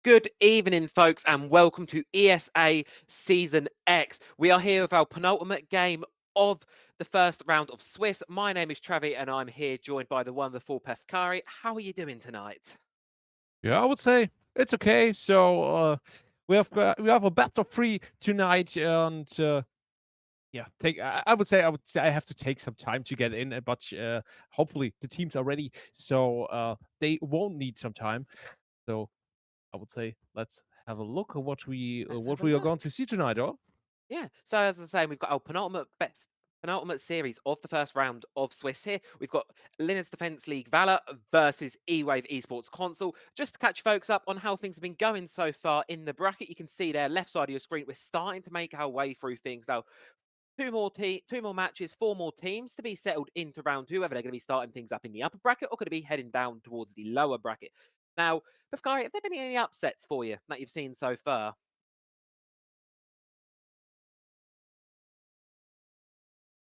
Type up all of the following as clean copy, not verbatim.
Good evening, folks, and welcome to ESA Season X. We are here with our penultimate game of the first round of Swiss. My name is Travi, and I'm here joined by the wonderful Pefkari. How are you doing tonight? Yeah, I would say it's okay. So we have a best of three tonight, and yeah, I would say I have to take some time to get in, but hopefully the teams are ready, so they won't need some time. So I would say let's have a look at Let's what have a we are look. going to see tonight. Oh, Yeah. So as I say, we've got our penultimate series of the first round of Swiss here. We've got Linux Defense League Valour versus EWAVE Esports Console. Just to catch folks up on how things have been going so far in the bracket, you can see there, left side of your screen, we're starting to make our way through things now. Two more matches, four more teams to be settled into round two, whether they're going to be starting things up in the upper bracket or going to be heading down towards the lower bracket. Now, Bafkari, have there been any upsets for you that you've seen so far?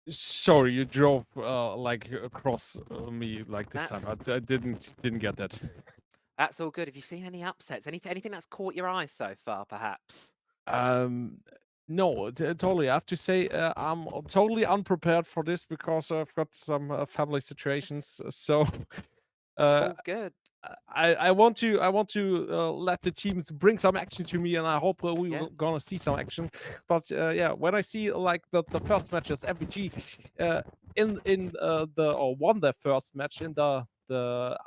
sorry, you drove like across me like this time. That's I didn't get that. that's all good. Have you seen any upsets? Anything that's caught your eye so far, perhaps? Um, no, totally. I have to say, I'm totally unprepared for this because I've got some family situations. So, uh, All good. I want to let the teams bring some action to me, and I hope Yeah. we're gonna see some action. But yeah, when I see like the first matches, MVG the or won their first match in the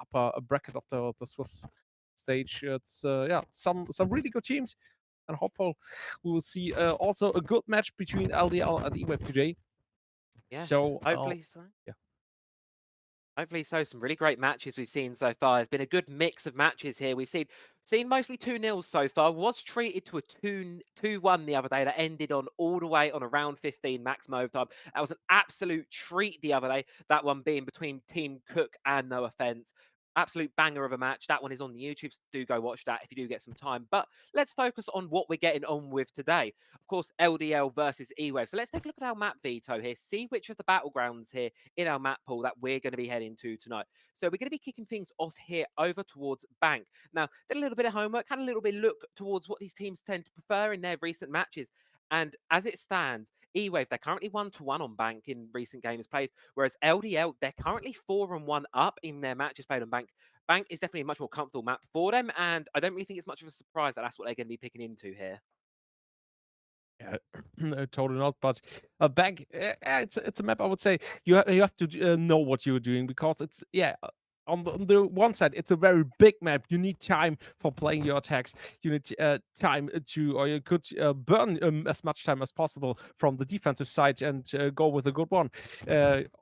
upper bracket of the Swiss stage, it's yeah some really good teams, and hopefully we will see also a good match between LDL and EWAVE today. Yeah. So Hopefully so. yeah, Hopefully so. Some really great matches we've seen so far. It's been a good mix of matches here. We've seen mostly 2-0 so far. Was treated to a 2-1 the other day that ended on all the way on around 15 maximum overtime. That was an absolute treat the other day. That one being between Team Cook and No Offense. Absolute banger of a match. That one is on the YouTube. So do go watch that if you do get some time. But let's focus on what we're getting on with today. Of course, LDL versus EWAVE. So let's take a look at our map veto here. See which of the battlegrounds here in our map pool that we're going to be heading to tonight. So we're going to be kicking things off here over towards Bank. Now, did a little bit of homework, had a little bit of look towards what these teams tend to prefer in their recent matches. And as it stands, EWAVE, they're currently 1-1 on Bank in recent games played, whereas LDL, they're currently 4-1 up in their matches played on Bank. Bank is definitely a much more comfortable map for them, and I don't really think it's much of a surprise that that's what they're going to be picking into here. yeah, totally not. But back, it's a map. I would say you have to know what you're doing because it's yeah. On the one side, it's a very big map. You need time for playing your attacks. You need time to, or you could burn as much time as possible from the defensive side and go with a good one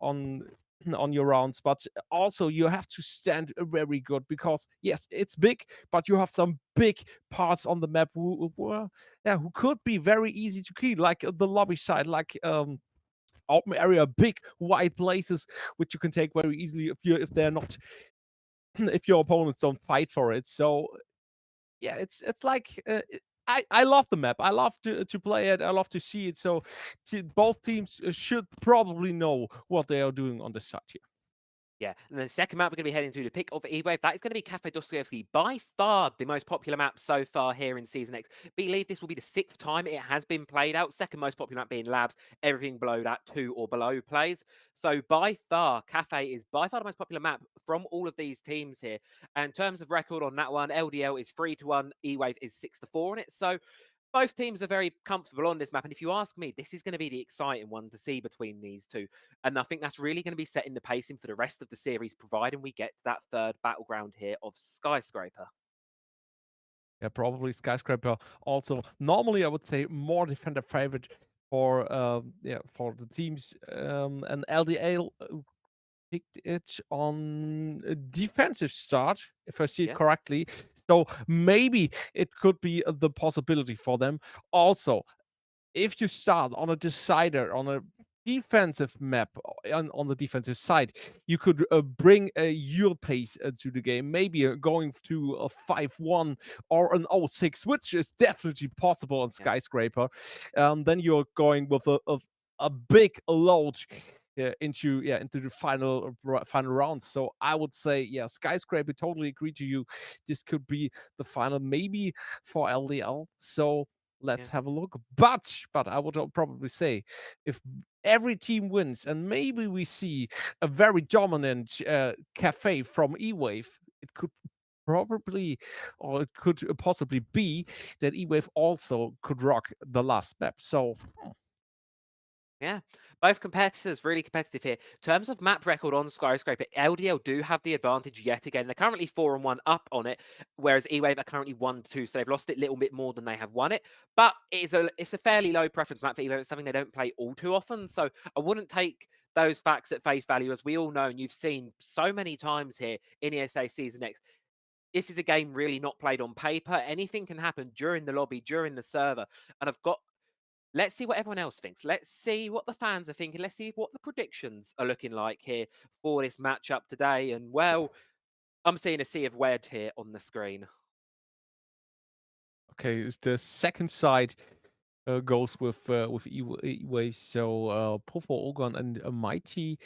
on your rounds. But also, you have to stand very good because yes, it's big, but you have some big parts on the map who could be very easy to kill, like the lobby side, like open area, big wide places which you can take very easily if they're not if your opponents don't fight for it. So yeah, it's like I love the map. I love to play it. I love to see it. So both teams should probably know what they are doing on this side here. Yeah, and the second map we're going to be heading to the pick of E-Wave. That is going to be Cafe Dostoevsky, by far the most popular map so far here in Season X. Believe this will be the 6th time it has been played out. Second most popular map being Labs. Everything below that, 2 or below plays. So by far, Cafe is by far the most popular map from all of these teams here. And in terms of record on that one, LDL is 3-1, E-Wave is 6-4 on it. So both teams are very comfortable on this map. And if you ask me, this is going to be the exciting one to see between these two. And I think that's really going to be setting the pacing for the rest of the series, providing we get that third battleground here of Skyscraper. Yeah, probably skyscraper. Also, normally I would say more defender favorite for for the teams. And LDL picked it on a defensive start, if I see it Yeah. correctly. So maybe it could be the possibility for them. Also, if you start on a decider on a defensive map on the defensive side, you could bring a your pace to the game, maybe going to a 5-1 or an 0-6, which is definitely possible on Yeah. skyscraper. Then you're going with a big load into the final round. So I would say, yeah, skyscraper. Totally agree to you. This could be the final, maybe for LDL. So let's Yeah. have a look. But I would probably say if every team wins and maybe we see a very dominant cafe from EWAVE, it could probably or it could possibly be that EWAVE also could rock the last map. So Yeah, both competitors really competitive here. In terms of map record on Skyscraper, LDL do have the advantage yet again. They're currently 4-1 up on it, whereas EWAVE are currently 1-2, so they've lost it a little bit more than they have won it. But it's a fairly low preference map for EWAVE. It's something they don't play all too often, so I wouldn't take those facts at face value, as we all know, and you've seen so many times here in ESA Season X. This is a game really not played on paper. Anything can happen during the lobby, during the server, and I've got let's see what everyone else thinks. Let's see what the fans are thinking. Let's see what the predictions are looking like here for this matchup today. And well, I'm seeing a sea of red here on the screen. okay, is the second side goes with E-Wave. So Puffer, Ogon, and Mighty.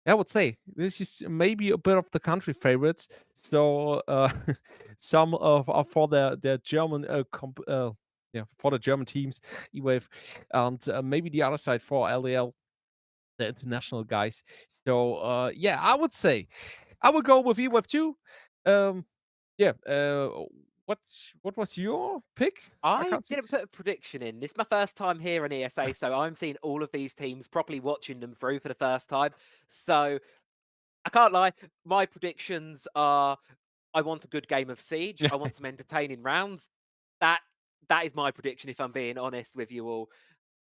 I would say this is maybe a bit of the country favorites. So some of are for their German yeah, for the German teams, E-Wave, and maybe the other side for LDL, the international guys. So yeah, I would say I would go with E-Wave too. Um, yeah. What was your pick? I I can't see didn't it. put a prediction in. This is my first time here on ESA, so I'm seeing all of these teams, properly watching them through for the first time. So I can't lie. My predictions are I want a good game of Siege. Yeah. I want some entertaining rounds. That that is my prediction, if I'm being honest with you all.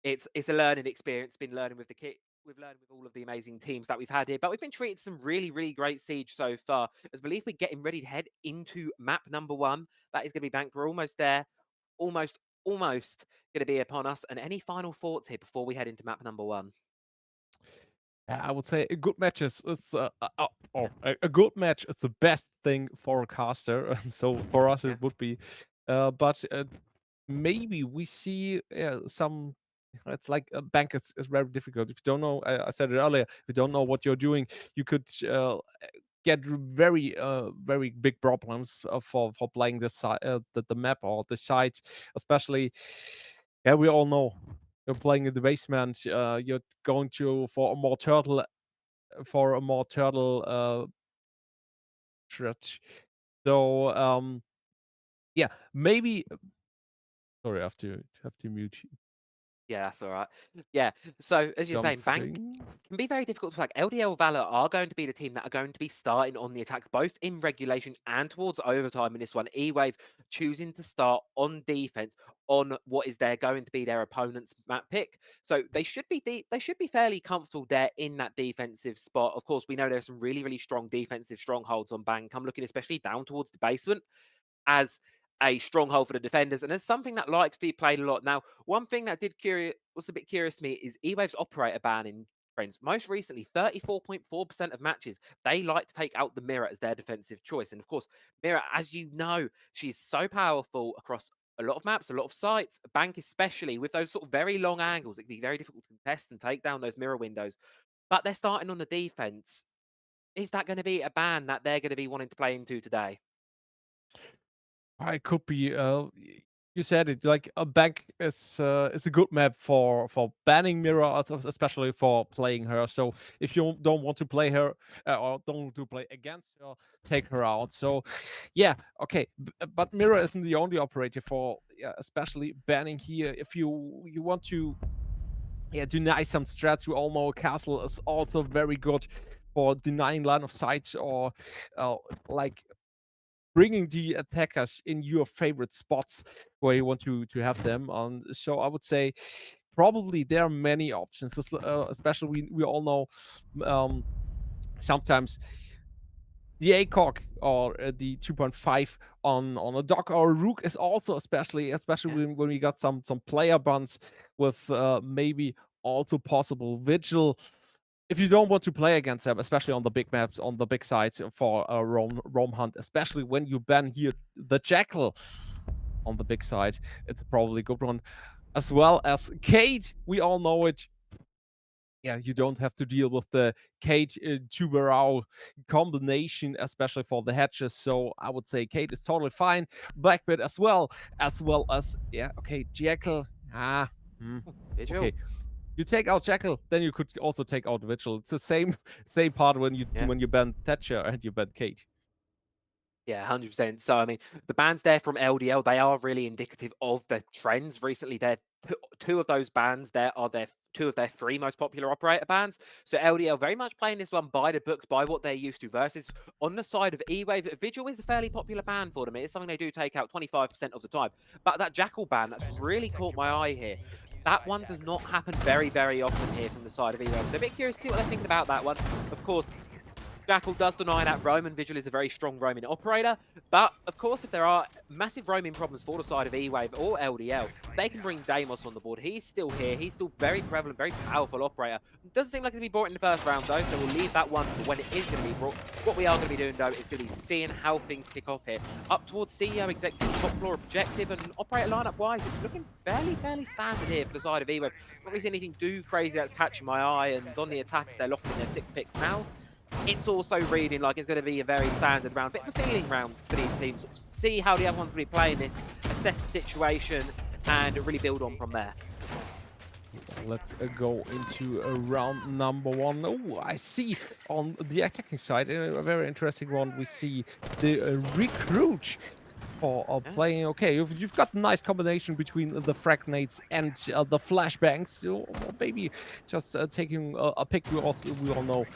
It's a learning experience. Been learning with the kit. We've learned with all of the amazing teams that we've had here, but we've been treated some really, really great siege so far. As I believe we're getting ready to head into map number one. That is going to be banked. We're almost there, almost going to be upon us. And any final thoughts here before we head into map number one? I would say a good match a good match is the best thing for a caster. So for us, Yeah, it would be. But maybe we see some. It's like a bank is very difficult. If you don't know, I said it earlier. If you don't know what you're doing, you could get very big problems for playing the map or the site, especially. Yeah, we all know you're playing in the basement. You're going to for a more turtle stretch. So yeah, maybe. Sorry, I have to mute yeah, that's all right. Yeah, so as you're saying, Bank something. can be very difficult to attack. LDL Valor are going to be the team that are going to be starting on the attack, both in regulation and towards overtime in this one. E-Wave choosing to start on defense on what is there going to be their opponent's map pick. So they should be they should be fairly comfortable there in that defensive spot. Of course, we know there's some really, really strong defensive strongholds on Bank. I'm looking especially down towards the basement as a stronghold for the defenders, and it's something that likes to be played a lot. Now, one thing that was a bit curious to me is E-Wave's operator ban in trends. Most recently, 34.4% of matches, they like to take out the mirror as their defensive choice. And of course, mirror, as you know, she's so powerful across a lot of maps, a lot of sites, bank especially, with those sort of very long angles. It can be very difficult to contest and take down those mirror windows. But they're starting on the defense. Is that going to be a ban that they're going to be wanting to play into today? I could be. You said it. Like a bank is a good map for banning mirror, especially for playing her. So if you don't want to play her or don't want to play against her, take her out. So yeah, okay. But mirror isn't the only operator for especially banning here. If you want to deny some strats, we all know castle is also very good for denying line of sight or like bringing the attackers in your favorite spots where you want to have them on. So I would say probably there are many options, especially we all know sometimes the ACOG or the 2.5 on a dock or a rook is also especially Yeah. when we got some player buns with maybe also possible vigil if you don't want to play against them, especially on the big maps, on the big sites for a roam hunt, especially when you ban here the jackal on the big side, it's probably a good one. As well as Kate, we all know it. yeah, you don't have to deal with the Kate Tuberau combination, especially for the hatches. So I would say Kate is totally fine. Blackbeard as well as yeah, okay, Jekyll. Hmm, Vigil. okay. You take out Jekyll, then you could also take out Vigil. It's the same same part when you Yeah. ban Thatcher and you ban Kate. Yeah, 100%. So, I mean, the bans there from LDL, they are really indicative of the trends recently. They're two of those bans there are two of their three most popular operator bans. So LDL very much playing this one by the books, by what they're used to, versus on the side of EWAVE, Vigil is a fairly popular ban for them. It's something they do take out 25% of the time. But that Jackal ban, that's really caught my eye here. That one does not happen very, very often here from the side of EWAVE. So a bit curious to see what they're thinking about that one. Of course, Jackal does deny that roam, and Vigil is a very strong roaming operator. But, of course, if there are massive roaming problems for the side of EWAVE or LDL, they can bring Deimos on the board. He's still here. He's still very prevalent, very powerful operator. Doesn't seem like it's going to be brought in the first round, though, so we'll leave that one for when it is going to be brought. What we are going to be doing, though, is going to be seeing how things kick off here. Up towards CEO, Executive, Top Floor, Objective, and operator lineup-wise, it's looking fairly standard here for the side of EWAVE. Not really seeing anything too crazy that's catching my eye, and on the attack, as they're locking in their 6 picks now, it's also reading like it's going to be a very standard round, bit of a feeling round for these teams. Sort of see how the other one's going to be playing this, assess the situation, and really build on from there. Let's go into round number 1. Oh, I see on the attacking side, a very interesting one. We see the recruit for playing. Okay, you've got a nice combination between the fragnates and the flashbangs. So maybe just taking a pick. We all know,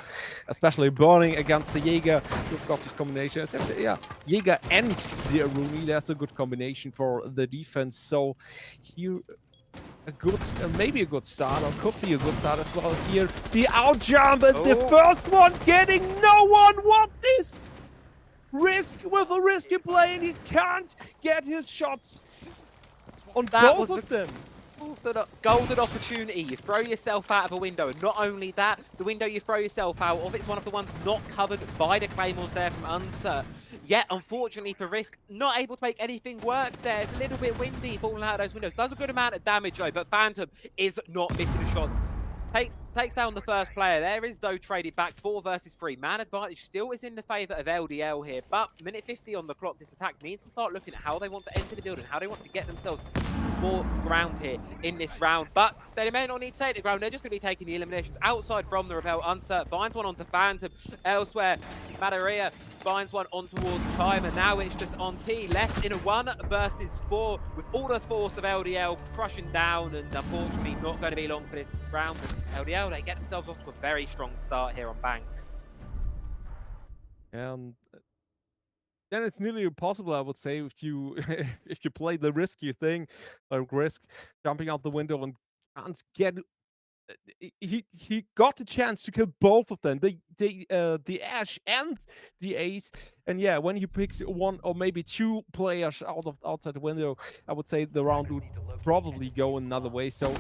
especially burning against the Jaeger. You've got this combination. Yeah, Jaeger and the Aruni. That's a good combination for the defense. So here a good, maybe a good start, or could be a good start as well as here. The out jump and the first one getting no one. What is Risk with a risky play, and he can't get his shots on both of them. Golden opportunity. You throw yourself out of a window, and not only that, the window you throw yourself out of, it's one of the ones not covered by the claymores there from Unsert. Yet, unfortunately for Risk, not able to make anything work there. It's a little bit windy falling out of those windows. Does a good amount of damage though, but Phantom is not missing the shots. Takes down the first player. There is, though, traded back 4 versus 3. Man advantage still is in the favour of LDL here, but minute 50 on the clock, this attack needs to start looking at how they want to enter the building, how they want to get themselves more ground here in this round. But they may not need to take the ground. They're just going to be taking the eliminations outside from the Rebel. Unsert finds one onto Phantom. Elsewhere, Madaria finds one on towards Time, and now it's just on T left in a 1 versus 4 with all the force of LDL crushing down, and unfortunately not going to be long for this round. But LDL, they get themselves off to a very strong start here on Bank. And then it's nearly impossible, I would say, if you if you play the risky thing, like Risk jumping out the window and can't get. He got the chance to kill both of them, the Ash and the Ace, and yeah, when he picks one or maybe 2 players outside the window, I would say the round would probably go another way. So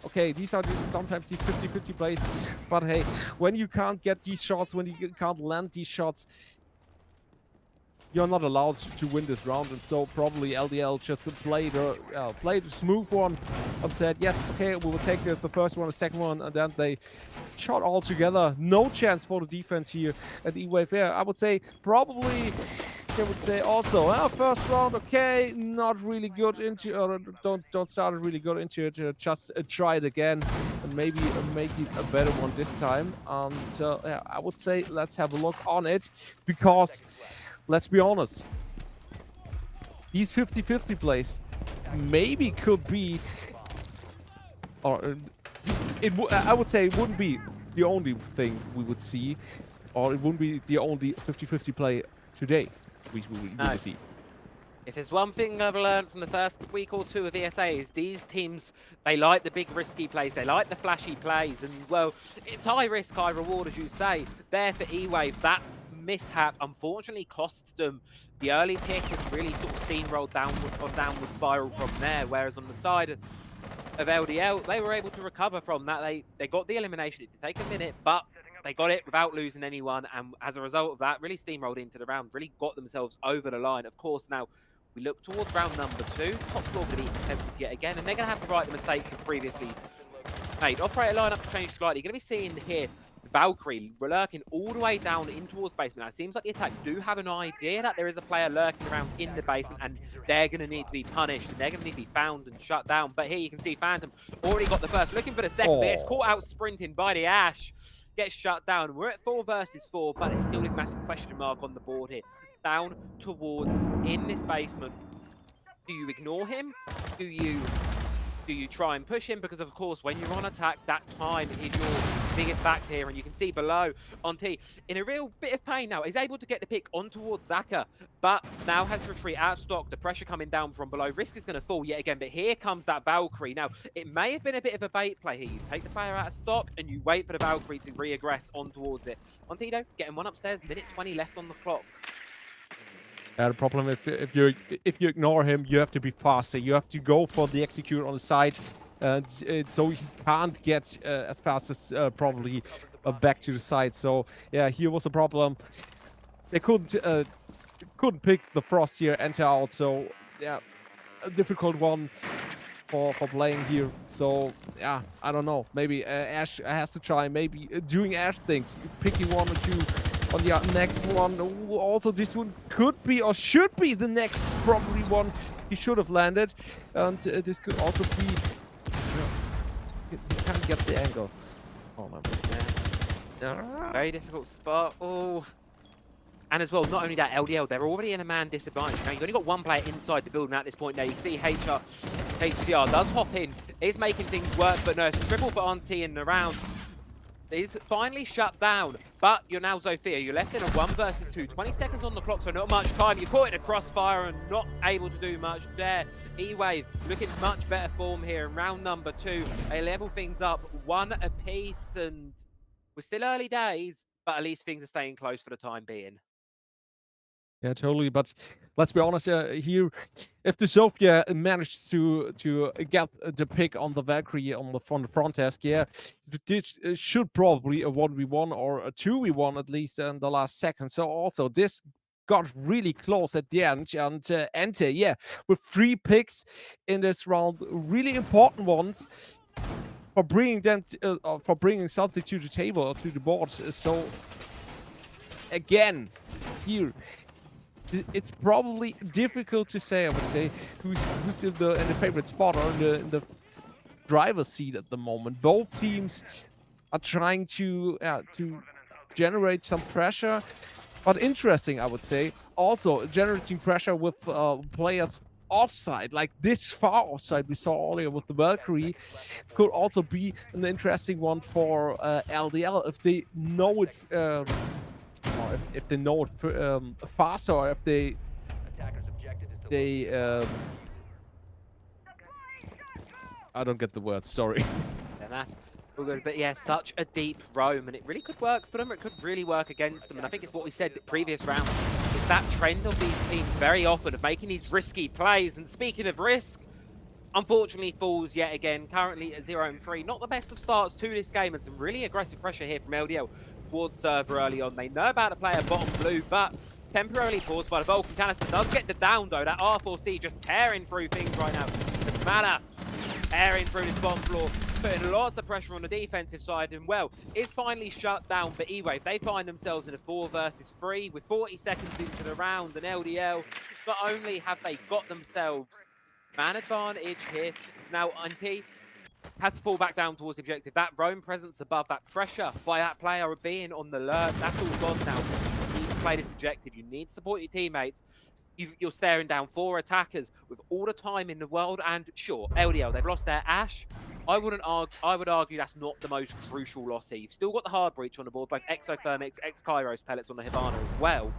okay, these are sometimes these 50-50 plays, but hey, when you can't get these shots, when you can't land these shots, you're not allowed to win this round. And so probably LDL just played a smooth one and said, yes, okay, we will take the first one, the second one, and then they shot all together. No chance for the defense here at EWAVE. Yeah, I would say probably they would say also, first round, okay, not really good into, or don't start really good into it. Just try it again and maybe make it a better one this time. And yeah, I would say let's have a look on it, because let's be honest, these 50-50 plays maybe could be, or I would say it wouldn't be the only thing we would see, or it wouldn't be the only 50-50 play today we will see. If there's one thing I've learned from the first week or 2 of ESA is these teams, they like the big risky plays, they like the flashy plays, and well, it's high risk, high reward, as you say. There for EWAVE, that mishap unfortunately costs them the early pick and really sort of steamrolled downward spiral from there, whereas on the side of LDL, they were able to recover from that. They got the elimination. It did take a minute, but they got it without losing anyone, and as a result of that, really steamrolled into the round, really got themselves over the line. Of course, now we look towards round number 2. Top floor going to be tempted yet again, and they're going to have to right the mistakes of previously Mate, operator lineup changed slightly. You're going to be seeing here Valkyrie lurking all the way down in towards the basement. Now, it seems like the attack do have an idea that there is a player lurking around in the basement, and they're going to need to be punished, and they're going to need to be found and shut down. But here you can see Phantom already got the first, looking for the second, but it's Oh, caught out sprinting by the Ash. Gets shut down. We're at 4 versus 4, but there's still this massive question mark on the board here. Down towards in this basement. Do you ignore him? Do you try and push him? Because, of course, when you're on attack, that time is your biggest factor here. And you can see below, Onti, in a real bit of pain now. He's able to get the pick on towards Zaka, but now has to retreat out of stock. The pressure coming down from below. Risk is going to fall yet again, but here comes that Valkyrie. Now, it may have been a bit of a bait play here. You take the player out of stock, and you wait for the Valkyrie to re-aggress on towards it. Onti, though, getting one upstairs. Minute 20 left on the clock. the problem if you ignore him, you have to be faster. You have to go for the execute on the side, and so he can't get as fast as probably back to the side. So yeah, here was a problem. They couldn't pick the Frost here, enter out. So yeah, a difficult one for playing here. So yeah, I don't know. Maybe Ash has to try maybe doing Ash things, picking one or two on the next one. Also, this one could be or should be the next probably one he should have landed, and this could also be. He can't get the angle. Oh my god. Very difficult spot. Oh. And as well, not only that, LDL, they're already in a man disadvantage. Now, you've only got one player inside the building at this point now. You can see HCR does hop in, is making things work, but no, it's a triple for Auntie in the round. Is finally shut down, but you're now Zofia. You're left in a 1 versus 2. 20 seconds on the clock, so not much time. You're caught in a crossfire and not able to do much there. EWAVE looking much better form here in round number 2. They level things up 1 apiece, and we're still early days, but at least things are staying close for the time being. Yeah, totally. But let's be honest here. If the Sophia managed to get the pick on the Valkyrie on the front desk, yeah, this should probably a 1v1 or a 2v1 at least in the last second. So also this got really close at the end, and Ente, yeah, with 3 picks in this round, really important ones for bringing them for bringing something to the table or to the board. So again, here. It's probably difficult to say, I would say, who's in the favorite spot or in the driver's seat at the moment. Both teams are trying to generate some pressure, but interesting, I would say. Also, generating pressure with players offside, like this far offside we saw earlier with the Valkyrie, could also be an interesting one for LDL if they know it. Or if they know it faster, or if they I don't get the words, sorry. And that's all good. But yeah, such a deep roam, and it really could work for them, or it could really work against them. And I think it's what we said the previous round. It's that trend of these teams very often of making these risky plays. And speaking of risk, unfortunately falls yet again, currently at 0-3. Not the best of starts to this game, and some really aggressive pressure here from LDL towards server early on. They know about the player bottom blue, but temporarily paused by the Vulcan canister. Does get the down though. That R4C just tearing through things right now. As Mana tearing through this bottom floor, putting lots of pressure on the defensive side, and well, is finally shut down for EWAVE. They find themselves in a 4 versus 3 with 40 seconds into the round, and LDL, not only have they got themselves man advantage here, it's now Unti has to fall back down towards the objective. That roam presence above, that pressure by that player being on the alert, that's all gone now. You need to play this objective. You need to support your teammates. You're staring down 4 attackers with all the time in the world, and sure, LDL, they've lost their Ash. I would argue that's not the most crucial loss here. You've still got the hard breach on the board, both exothermics, ex-Kairos pellets on the Hibana as well.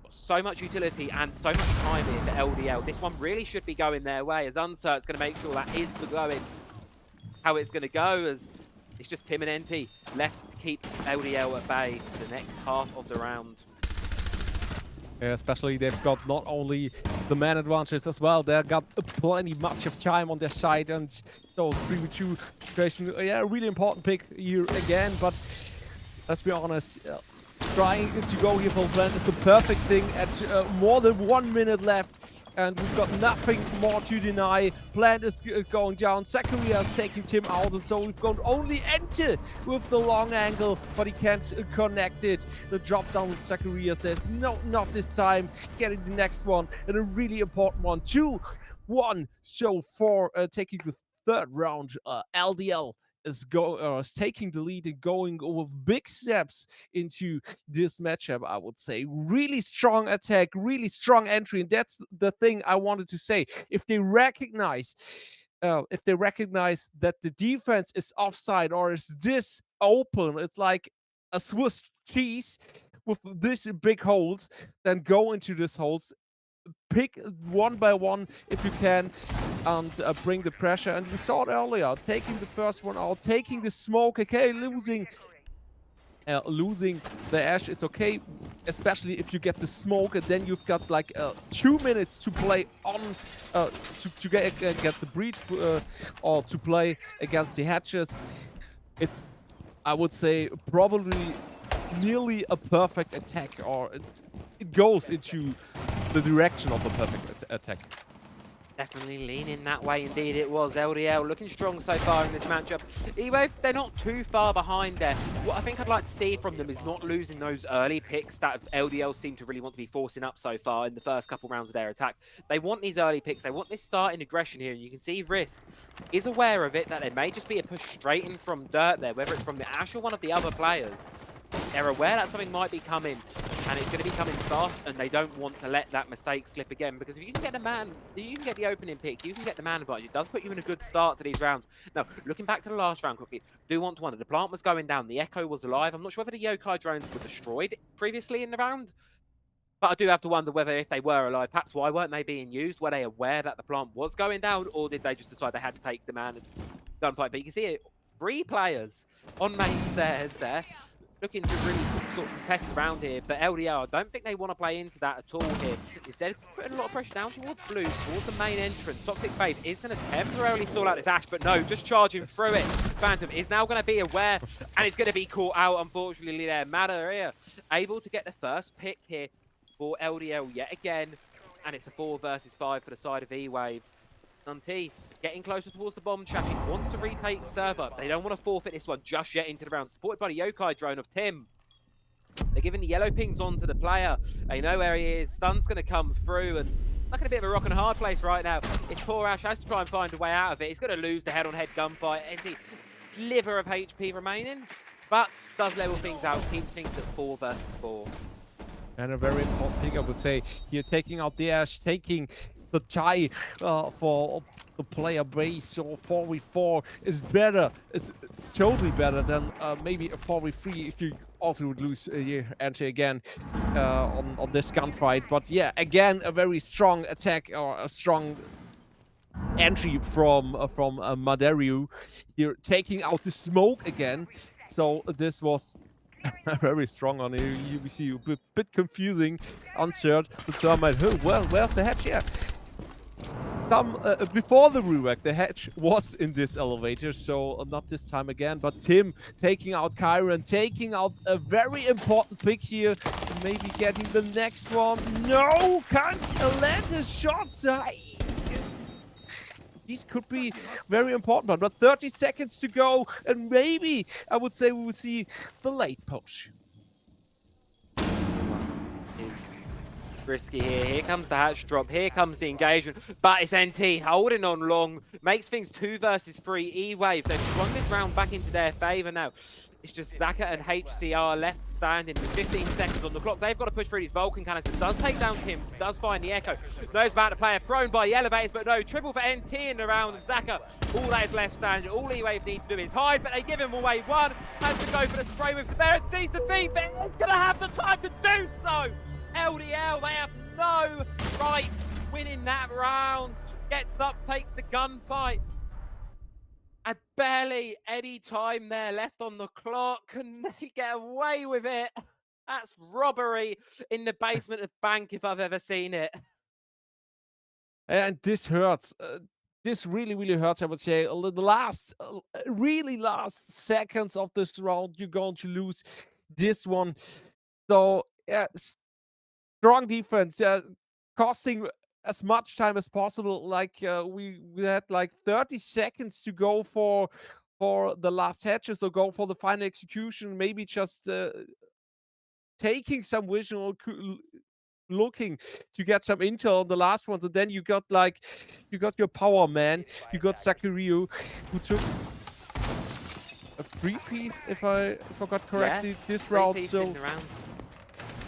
Got so much utility and so much time here for LDL. This one really should be going their way, as Uncert's going to make sure that is the going. How it's going to go, as it's just Tim and NT left to keep LDL at bay for the next half of the round. Yeah, especially they've got not only the man advantage as well, they've got plenty much of time on their side, and so 3v2 situation, yeah, really important pick here again, but let's be honest, trying to go here for Blend is the perfect thing at more than 1 minute left. and we've got nothing more to deny. Plant is going down. Zachariah is taking Tim out, and so we've got only Ente with the long angle, but he can't connect it. The drop down with Zachariah says, no, not this time. Getting the next one, and a really important one. 2-1. So for taking the third round, LDL is taking the lead and going with big steps into this matchup. I would say really strong attack, really strong entry, and that's the thing I wanted to say. If they recognize that the defense is offside or is this open, it's like a Swiss cheese with this big holes, then go into this holes, pick one by one if you can, and bring the pressure. And we saw it earlier, taking the first one out, taking the smoke. Okay, losing the Ash, it's okay, especially if you get the smoke, and then you've got like 2 minutes to play on to get against the breach, or to play against the hatches. It's, I would say, probably nearly a perfect attack, or it goes into the direction of a perfect attack. Definitely leaning that way, indeed it was. LDL looking strong so far in this matchup. EWAVE, they're not too far behind there. What I think I'd like to see from them is not losing those early picks that LDL seem to really want to be forcing up so far in the first couple rounds of their attack. They want these early picks. They want this starting aggression here, and you can see Risk is aware of it, that there may just be a push straight in from dirt there, whether it's from the Ash or one of the other players. They're aware that something might be coming, and it's going to be coming fast, and they don't want to let that mistake slip again, because if you can get the opening pick, you can get the man advantage. It does put you in a good start to these rounds. Now, looking back to the last round quickly, do want to wonder, the plant was going down, the Echo was alive. I'm not sure whether the Yokai drones were destroyed previously in the round, but I do have to wonder whether, if they were alive, perhaps why weren't they being used? Were they aware that the plant was going down, or did they just decide they had to take the man and gunfight? But you can see it, 3 players on main stairs there, looking to really sort of contest around here, but LDL, I don't think they want to play into that at all here. Instead, putting a lot of pressure down towards blue, towards the main entrance. Toxic Fade is going to temporarily stall out this Ash, but no, just charging through it. Phantom is now going to be aware, and it's going to be caught out, unfortunately, there. Matter here, able to get the first pick here for LDL yet again, and it's a 4 versus 5 for the side of EWAVE. Nunti getting closer towards the bomb trap. He wants to retake server. They don't want to forfeit this one just yet into the round. Supported by the Yokai drone of Tim. They're giving the yellow pings on to the player. They know where he is. Stun's going to come through, and like in a bit of a rock and a hard place right now. It's poor Ash has to try and find a way out of it. He's going to lose the head-on-head gunfight. Empty sliver of HP remaining, but does level things out. Keeps things at 4 versus 4. And a very important thing, I would say, here, taking out the Ash, taking the tie for the player base. So 4v4 is better, is totally better than maybe a 4v3 if you also would lose Ante again on this gunfight. But yeah, again, a very strong attack, or a strong entry from Madariu here, taking out the smoke again. So this was very strong on here. You see a bit confusing on third. The thermite, oh, well, where's the hatch here? Before the rework, the hatch was in this elevator, so not this time again. But Tim taking out Kyron, taking out a very important pick here, maybe getting the next one. No, can't land the shots. These could be very important, but 30 seconds to go, and maybe I would say we will see the late push. This one is risky here. Here comes the hatch drop. Here comes the engagement. But it's NT holding on long. Makes things 2 versus 3. EWAVE, they've swung this round back into their favor now. It's just Zaka and HCR left standing with 15 seconds on the clock. They've got to push through these Vulcan canisters. Does take down Kim, does find the Echo. Knows about to play a thrown by the elevators, but no, triple for NT in the round. And Zaka, all that is left standing. All EWAVE need to do is hide, but they give him away one. Has to go for the spray with the Bear and sees the feet, but he's going to have the time to do so. LDL, they have no right winning that round. Gets up, takes the gunfight. And barely any time there left on the clock. Can they get away with it? That's robbery in the basement of bank if I've ever seen it. And this hurts. This really, really hurts, I would say. The last, really last seconds of this round, you're going to lose this one. So, yeah, strong defense, costing as much time as possible. Like we had like 30 seconds to go for the last hatches or go for the final execution. Maybe just taking some visual looking to get some intel on the last ones, and then you got like you got your power man, you got Zakiryu, who took a free piece if I got Yeah, correctly this round. three-piece in So the round.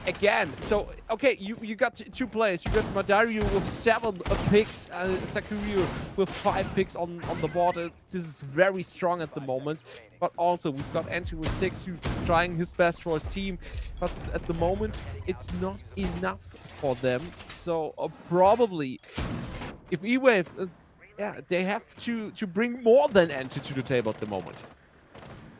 again, so okay, you got two players. You got Madario with 7 picks, Zakiryu with 5 picks on the board. This is very strong at the moment. But also we've got Entry with 6, who's trying his best for his team. But at the moment, it's not enough for them. So probably if EWAVE, yeah, they have to bring more than Entry to the table at the moment.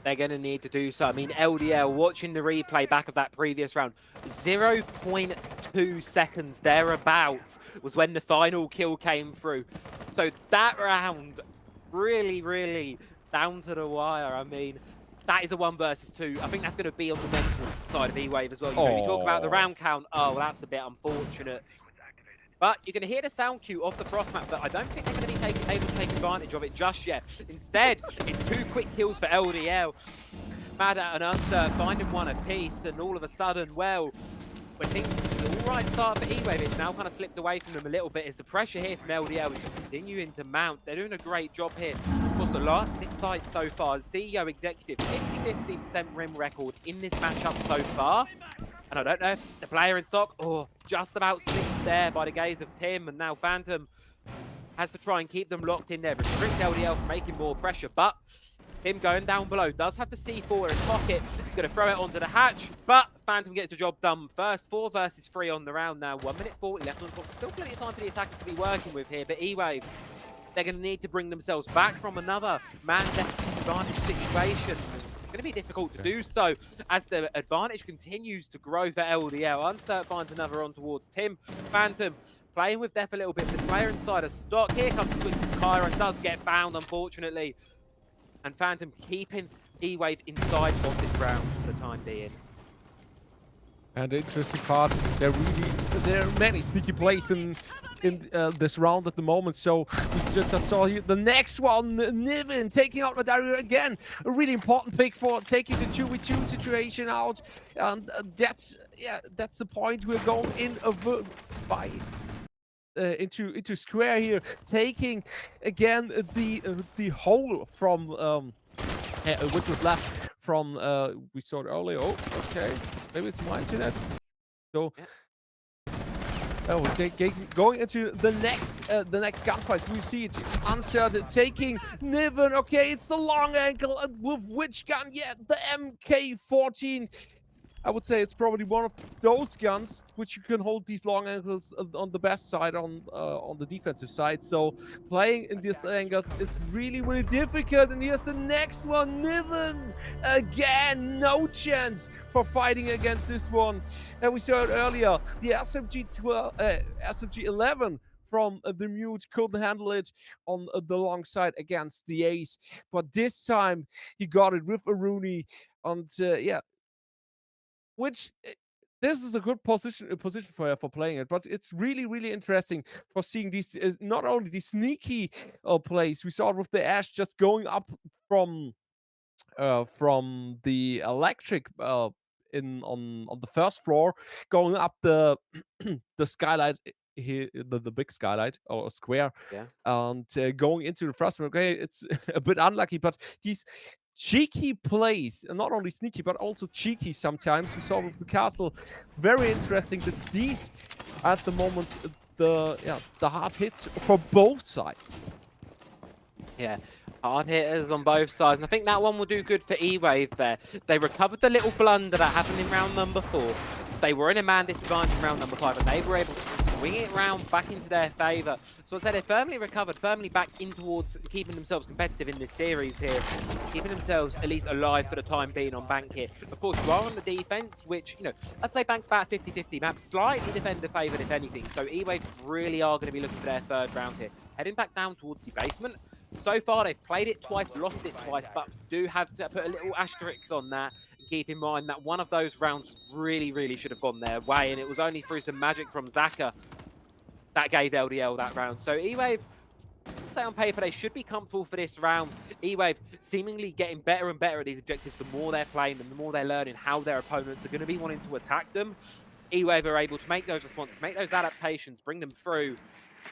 They're going to need to do so. I mean, LDL, watching the replay back of that previous round, 0.2 seconds thereabouts was when the final kill came through. So that round, really, really down to the wire. I mean, that is a 1 versus 2. I think that's going to be on the mental side of EWAVE as well. You know, you talk about the round count. Oh, well, that's a bit unfortunate. But you're going to hear the sound cue of the Frost map, but I don't think they're going to be able to take advantage of it just yet. Instead, it's 2 quick kills for LDL. Mad and Unser finding 1 apiece, and all of a sudden, well, when things an all right start for EWAVE, it's now kind of slipped away from them a little bit as the pressure here from LDL is just continuing to mount. They're doing a great job here. Of course, the lot this site so far, the CEO executive, 50-50% rim record in this matchup so far. And I don't know if the player in stock, just about slipped there by the gaze of Tim, and now Phantom has to try and keep them locked in there, restrict LDL from making more pressure, but him going down below does have the C4 in pocket. He's going to throw it onto the hatch, but Phantom gets the job done first. 4 versus 3 on the round now. 1 minute 40 left on the clock. Still plenty of time for the attackers to be working with here, but EWAVE, they're going to need to bring themselves back from another man-left disadvantage situation. It's going to be difficult to do so as the advantage continues to grow for LDL. Uncert finds another on towards Tim. Phantom playing with Def a little bit. This player inside a stock. Here comes the switch to Kyra, does get found, unfortunately. And Phantom keeping EWAVE inside of this round for the time being. And the interesting part, there are many sneaky plays in this round at the moment. So we just saw here the next one, Niven taking out Madario again. A really important pick for taking the 2v2 situation out. And that's the point we're going in by into square here, taking again the hole from which was left from we saw it earlier. Oh, okay, maybe it's my internet. So going into the next gunfights, we see it Uncertain taking Niven. Okay, it's the long ankle with which gun? Yeah, the MK14. I would say it's probably one of those guns which you can hold these long angles on the best side, on the defensive side. So playing in these angles is really, really difficult. And here's the next one, Niven. Again, no chance for fighting against this one. And we saw it earlier, the SMG 11 from the Mute couldn't handle it on the long side against the Ace. But this time he got it with a Rooney. And yeah, which this is a good position for playing it, but it's really, really interesting for seeing these not only the sneaky plays we saw with the Ash just going up from the electric in on the first floor, going up the the skylight here, the big skylight or square, Yeah. and going into the first floor. Okay, it's a bit unlucky, but these cheeky plays, and not only sneaky but also cheeky sometimes. We saw with the castle. Very interesting that these at the moment the hard hits for both sides. Yeah, hard hitters on both sides. And I think that one will do good for EWAVE there. They recovered the little blunder that happened in round number 4. They were in a man disadvantage in round number 5, and they were able to swing it round back into their favour. So I said they firmly recovered, firmly back in towards keeping themselves competitive in this series here, keeping themselves at least alive for the time being on Bank here. Of course, you are on the defense, which, you know, I'd say Bank's about 50-50 map, slightly defender favoured if anything. So EWAVE really are going to be looking for their 3rd round here. Heading back down towards the basement. So far, they've played it twice, lost it twice, but do have to put a little asterisk on that. Keep in mind that one of those rounds really, really should have gone their way, and it was only through some magic from Zaka that gave LDL that round. So EWAVE, say on paper, they should be comfortable for this round. EWAVE seemingly getting better and better at these objectives the more they're playing them, the more they're learning how their opponents are going to be wanting to attack them. EWAVE are able to make those responses, make those adaptations, bring them through,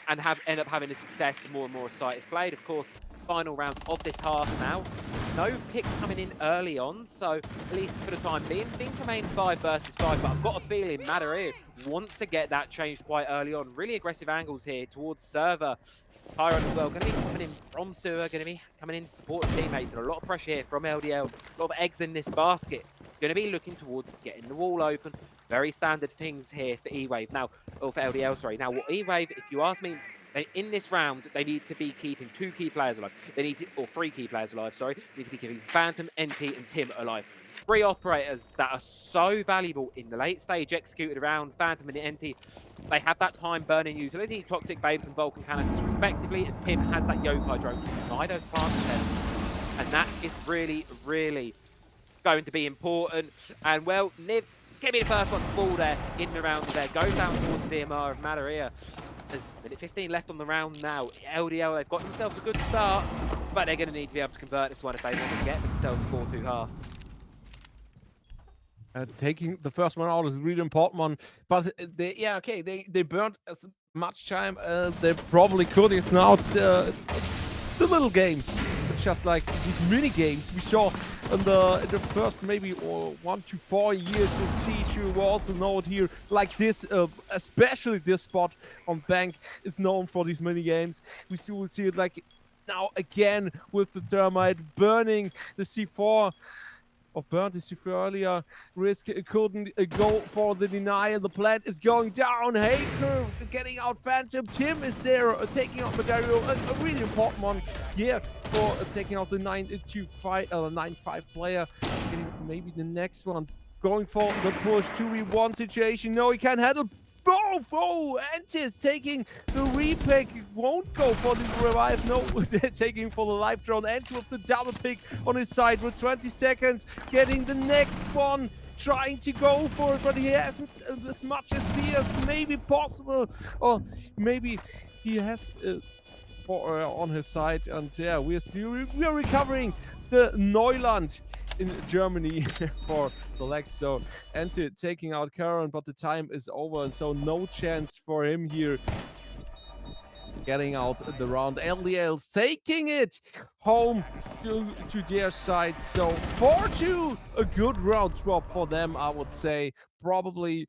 and end up having the success the more and more a site is played. Of course, final round of this half now. No picks coming in early on, so at least for the time being, things remain 5 versus 5, but I've got a feeling Madureira wants to get that changed quite early on. Really aggressive angles here towards server. Tyron as well, going to be coming in from sewer, going to be coming in to support teammates, and a lot of pressure here from LDL. A lot of eggs in this basket. Going to be looking towards getting the wall open. Very standard things here for EWAVE. Now, or for LDL, sorry. Now, what EWAVE, if you ask me, in this round, they need to be keeping 2 key players alive. They need to, or 3 key players alive, sorry. They need to be keeping Phantom, NT, and Tim alive. 3 operators that are so valuable in the late stage executed around Phantom and NT. They have that time burning utility, Toxic Babes and Vulcan Canisters respectively, and Tim has that Yokai drone. Buy those plant attempts. And that is really, really going to be important. And well, Niv, give me the first one to fall there in the round there. Goes down towards the DMR of Madureira. There's minute 15 left on the round now. LDL, they've got themselves a good start, but they're going to need to be able to convert this one if they want to get themselves 4-2 half. Taking the first one out is a really important one, but they burnt as much time they probably could. It's now it's the little games. It's just like these mini games we saw in the first maybe 1 to 4 years in Siege. We also know it here like this, especially this spot on Bank is known for these mini games. We will see it like now again with the Thermite burning the C4. Or burnt the C4 earlier. Risk couldn't go for the deny, and the plant is going down. Haker getting out Phantom. Tim is there taking out Madureira. A really important one here for taking out the 9-5 player. Getting maybe the next one. Going for the push 2v1 situation. No, he can't handle both. Oh, Antis taking the repick. Won't go for the revive. No, they're taking for the live drone. Ant with the double pick on his side with 20 seconds. Getting the next one. Trying to go for it, but he hasn't as much as as maybe possible. Or maybe he has on his side. And yeah, we are recovering the Neuland in Germany for the legs. So Ante taking out Karen, but the time is over, and so no chance for him here getting out the round. LDL's taking it home to their side. So 4-2, a good round swap for them, I would say. Probably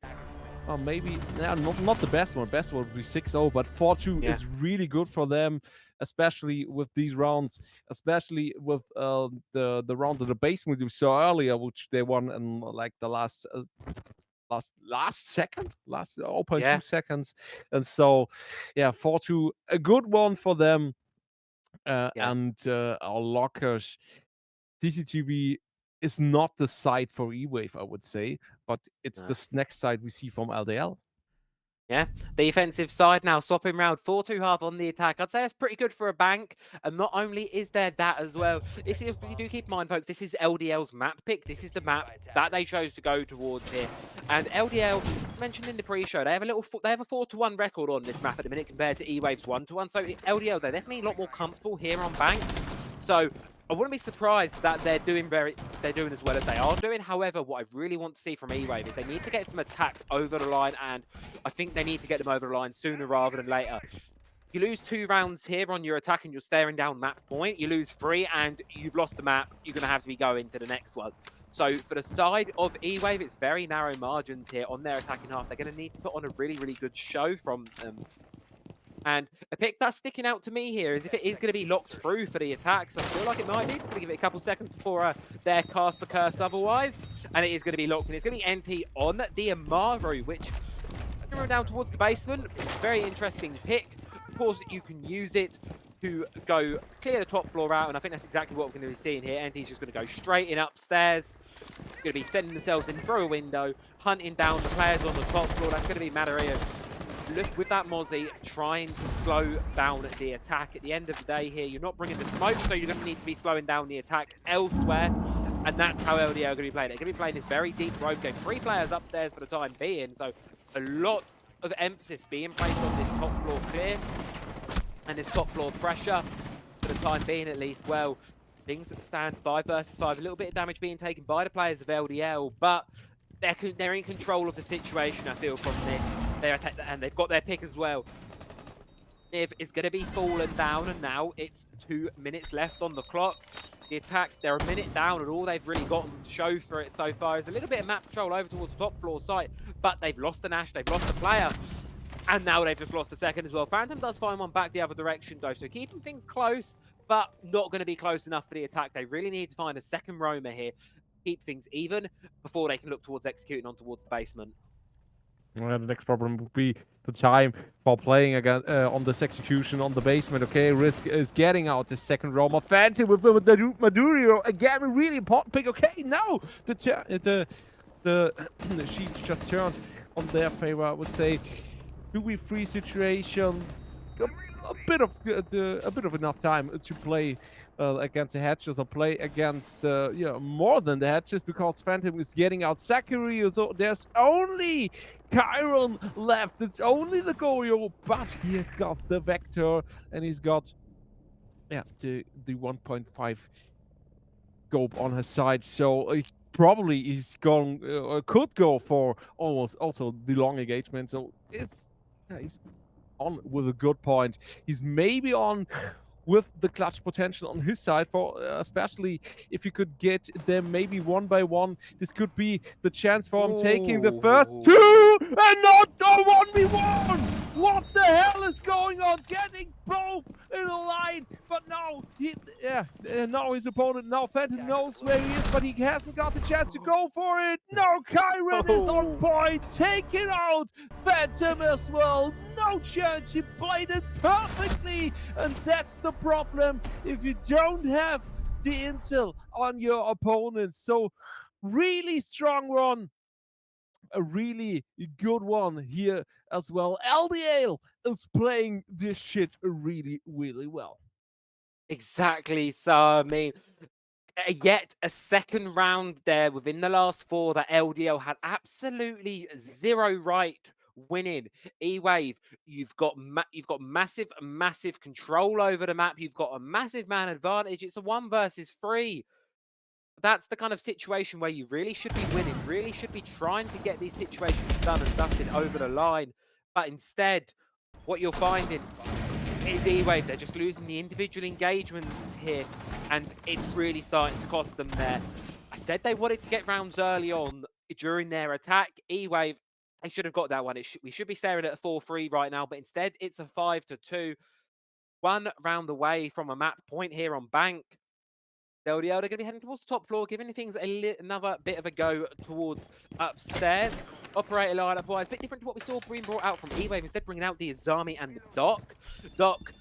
maybe not the best one. Best one would be 6-0, but 4-2 is really good for them, especially with these rounds, especially with the round of the basement we saw earlier, which they won in like the last 0.2 seconds. And so 4-2, a good one for them. And our lockers, CCTV is not the side for EWAVE, I would say, but it's the next side we see from LDL. Yeah, defensive side now swapping round 4-2 half on the attack. I'd say that's pretty good for a bank. And not only is there that as well, this is, you do keep in mind, folks, this is LDL's map pick. This is the map that they chose to go towards here. And LDL, as mentioned in the pre-show, they have a 4-1 record on this map at the minute compared to EWAVE's 1-1. So LDL, they're definitely a lot more comfortable here on bank. So I wouldn't be surprised that they're doing as well as they are doing. However, what I really want to see from EWAVE is they need to get some attacks over the line, and I think they need to get them over the line sooner rather than later. You lose 2 rounds here on your attack and you're staring down map point. You lose 3 and you've lost the map. You're going to have to be going to the next one. So for the side of EWAVE, it's very narrow margins here on their attacking half. They're going to need to put on a really, really good show from them. And a pick that's sticking out to me here is if it is going to be locked through for the attacks. I feel like it might be. Just going to give it a couple seconds before their cast the curse otherwise. And it is going to be locked. And it's going to be NT on the Amaru, which down towards the basement. Very interesting pick. Of course, you can use it to go clear the top floor out. And I think that's exactly what we're going to be seeing here. NT's just going to go straight in upstairs. Going to be sending themselves in through a window, hunting down the players on the top floor. That's going to be Madureira. Look with that Mozzie, trying to slow down the attack. At the end of the day here, you're not bringing the smoke, so you're going to need to be slowing down the attack elsewhere. And that's how LDL are going to be playing. They're going to be playing this very deep road game. 3 players upstairs for the time being, so a lot of emphasis being placed on this top floor clear and this top floor pressure for the time being, at least. Well, things stand 5 versus 5. A little bit of damage being taken by the players of LDL, but they're in control of the situation, I feel, from this. And they've got their pick as well. Niv is going to be fallen down, and now it's 2 minutes left on the clock. The attack, they're a minute down, and all they've really gotten to show for it so far is a little bit of map control over towards the top floor site, but they've lost an Ash, they've lost a player, and now they've just lost a second as well. Phantom does find one back the other direction, though, so keeping things close, but not going to be close enough for the attack. They really need to find a second roamer here, keep things even, before they can look towards executing on towards the basement. The next problem would be the time for playing again on this execution on the basement. Okay, Risk is getting out the second roamer. Phantom with Madurio again, a really important pick. Okay, now the sheet just turned on their favor. I would say 2v3 situation. A bit of enough time to play against the hatches or play against more than the hatches, because Phantom is getting out Zachary. So there's only Chiron left. It's only the Goyo, but he has got the Vector and he's got the 1.5 scope on his side. So probably he's going could go for almost also the long engagement. So he's on with a good point. He's maybe on with the clutch potential on his side, for especially if you could get them maybe one by one. This could be the chance for him taking the first two and not the 1v1. What the hell is going on? Getting both in a line, but now now his opponent, now Phantom knows where he is, but he hasn't got the chance to go for it. No, Chiron is on point, taking out Phantom as well. No chance, he played it perfectly, and that's the problem if you don't have the intel on your opponent. So really strong run, a really good one here as well. LDL is playing this shit really, really well. Exactly. So, I mean, yet a second round there within the last 4 that LDL had absolutely zero right winning. EWAVE, you've got massive control over the map. You've got a massive man advantage. It's a 1 versus 3. That's the kind of situation where you really should be winning, really should be trying to get these situations done and dusted over the line. But instead, what you're finding is EWAVE, they're just losing the individual engagements here, and it's really starting to cost them there. I said they wanted to get rounds early on during their attack. EWAVE, they should have got that one. We should be staring at a 4-3 right now, but instead it's a 5-2. 1 round away from a map point here on Bank. LDL, they're going to be heading towards the top floor, giving things another bit of a go towards upstairs. Operator lineup-wise, a bit different to what we saw being brought out from EWAVE, instead bringing out the Azami and the Doc. Doc,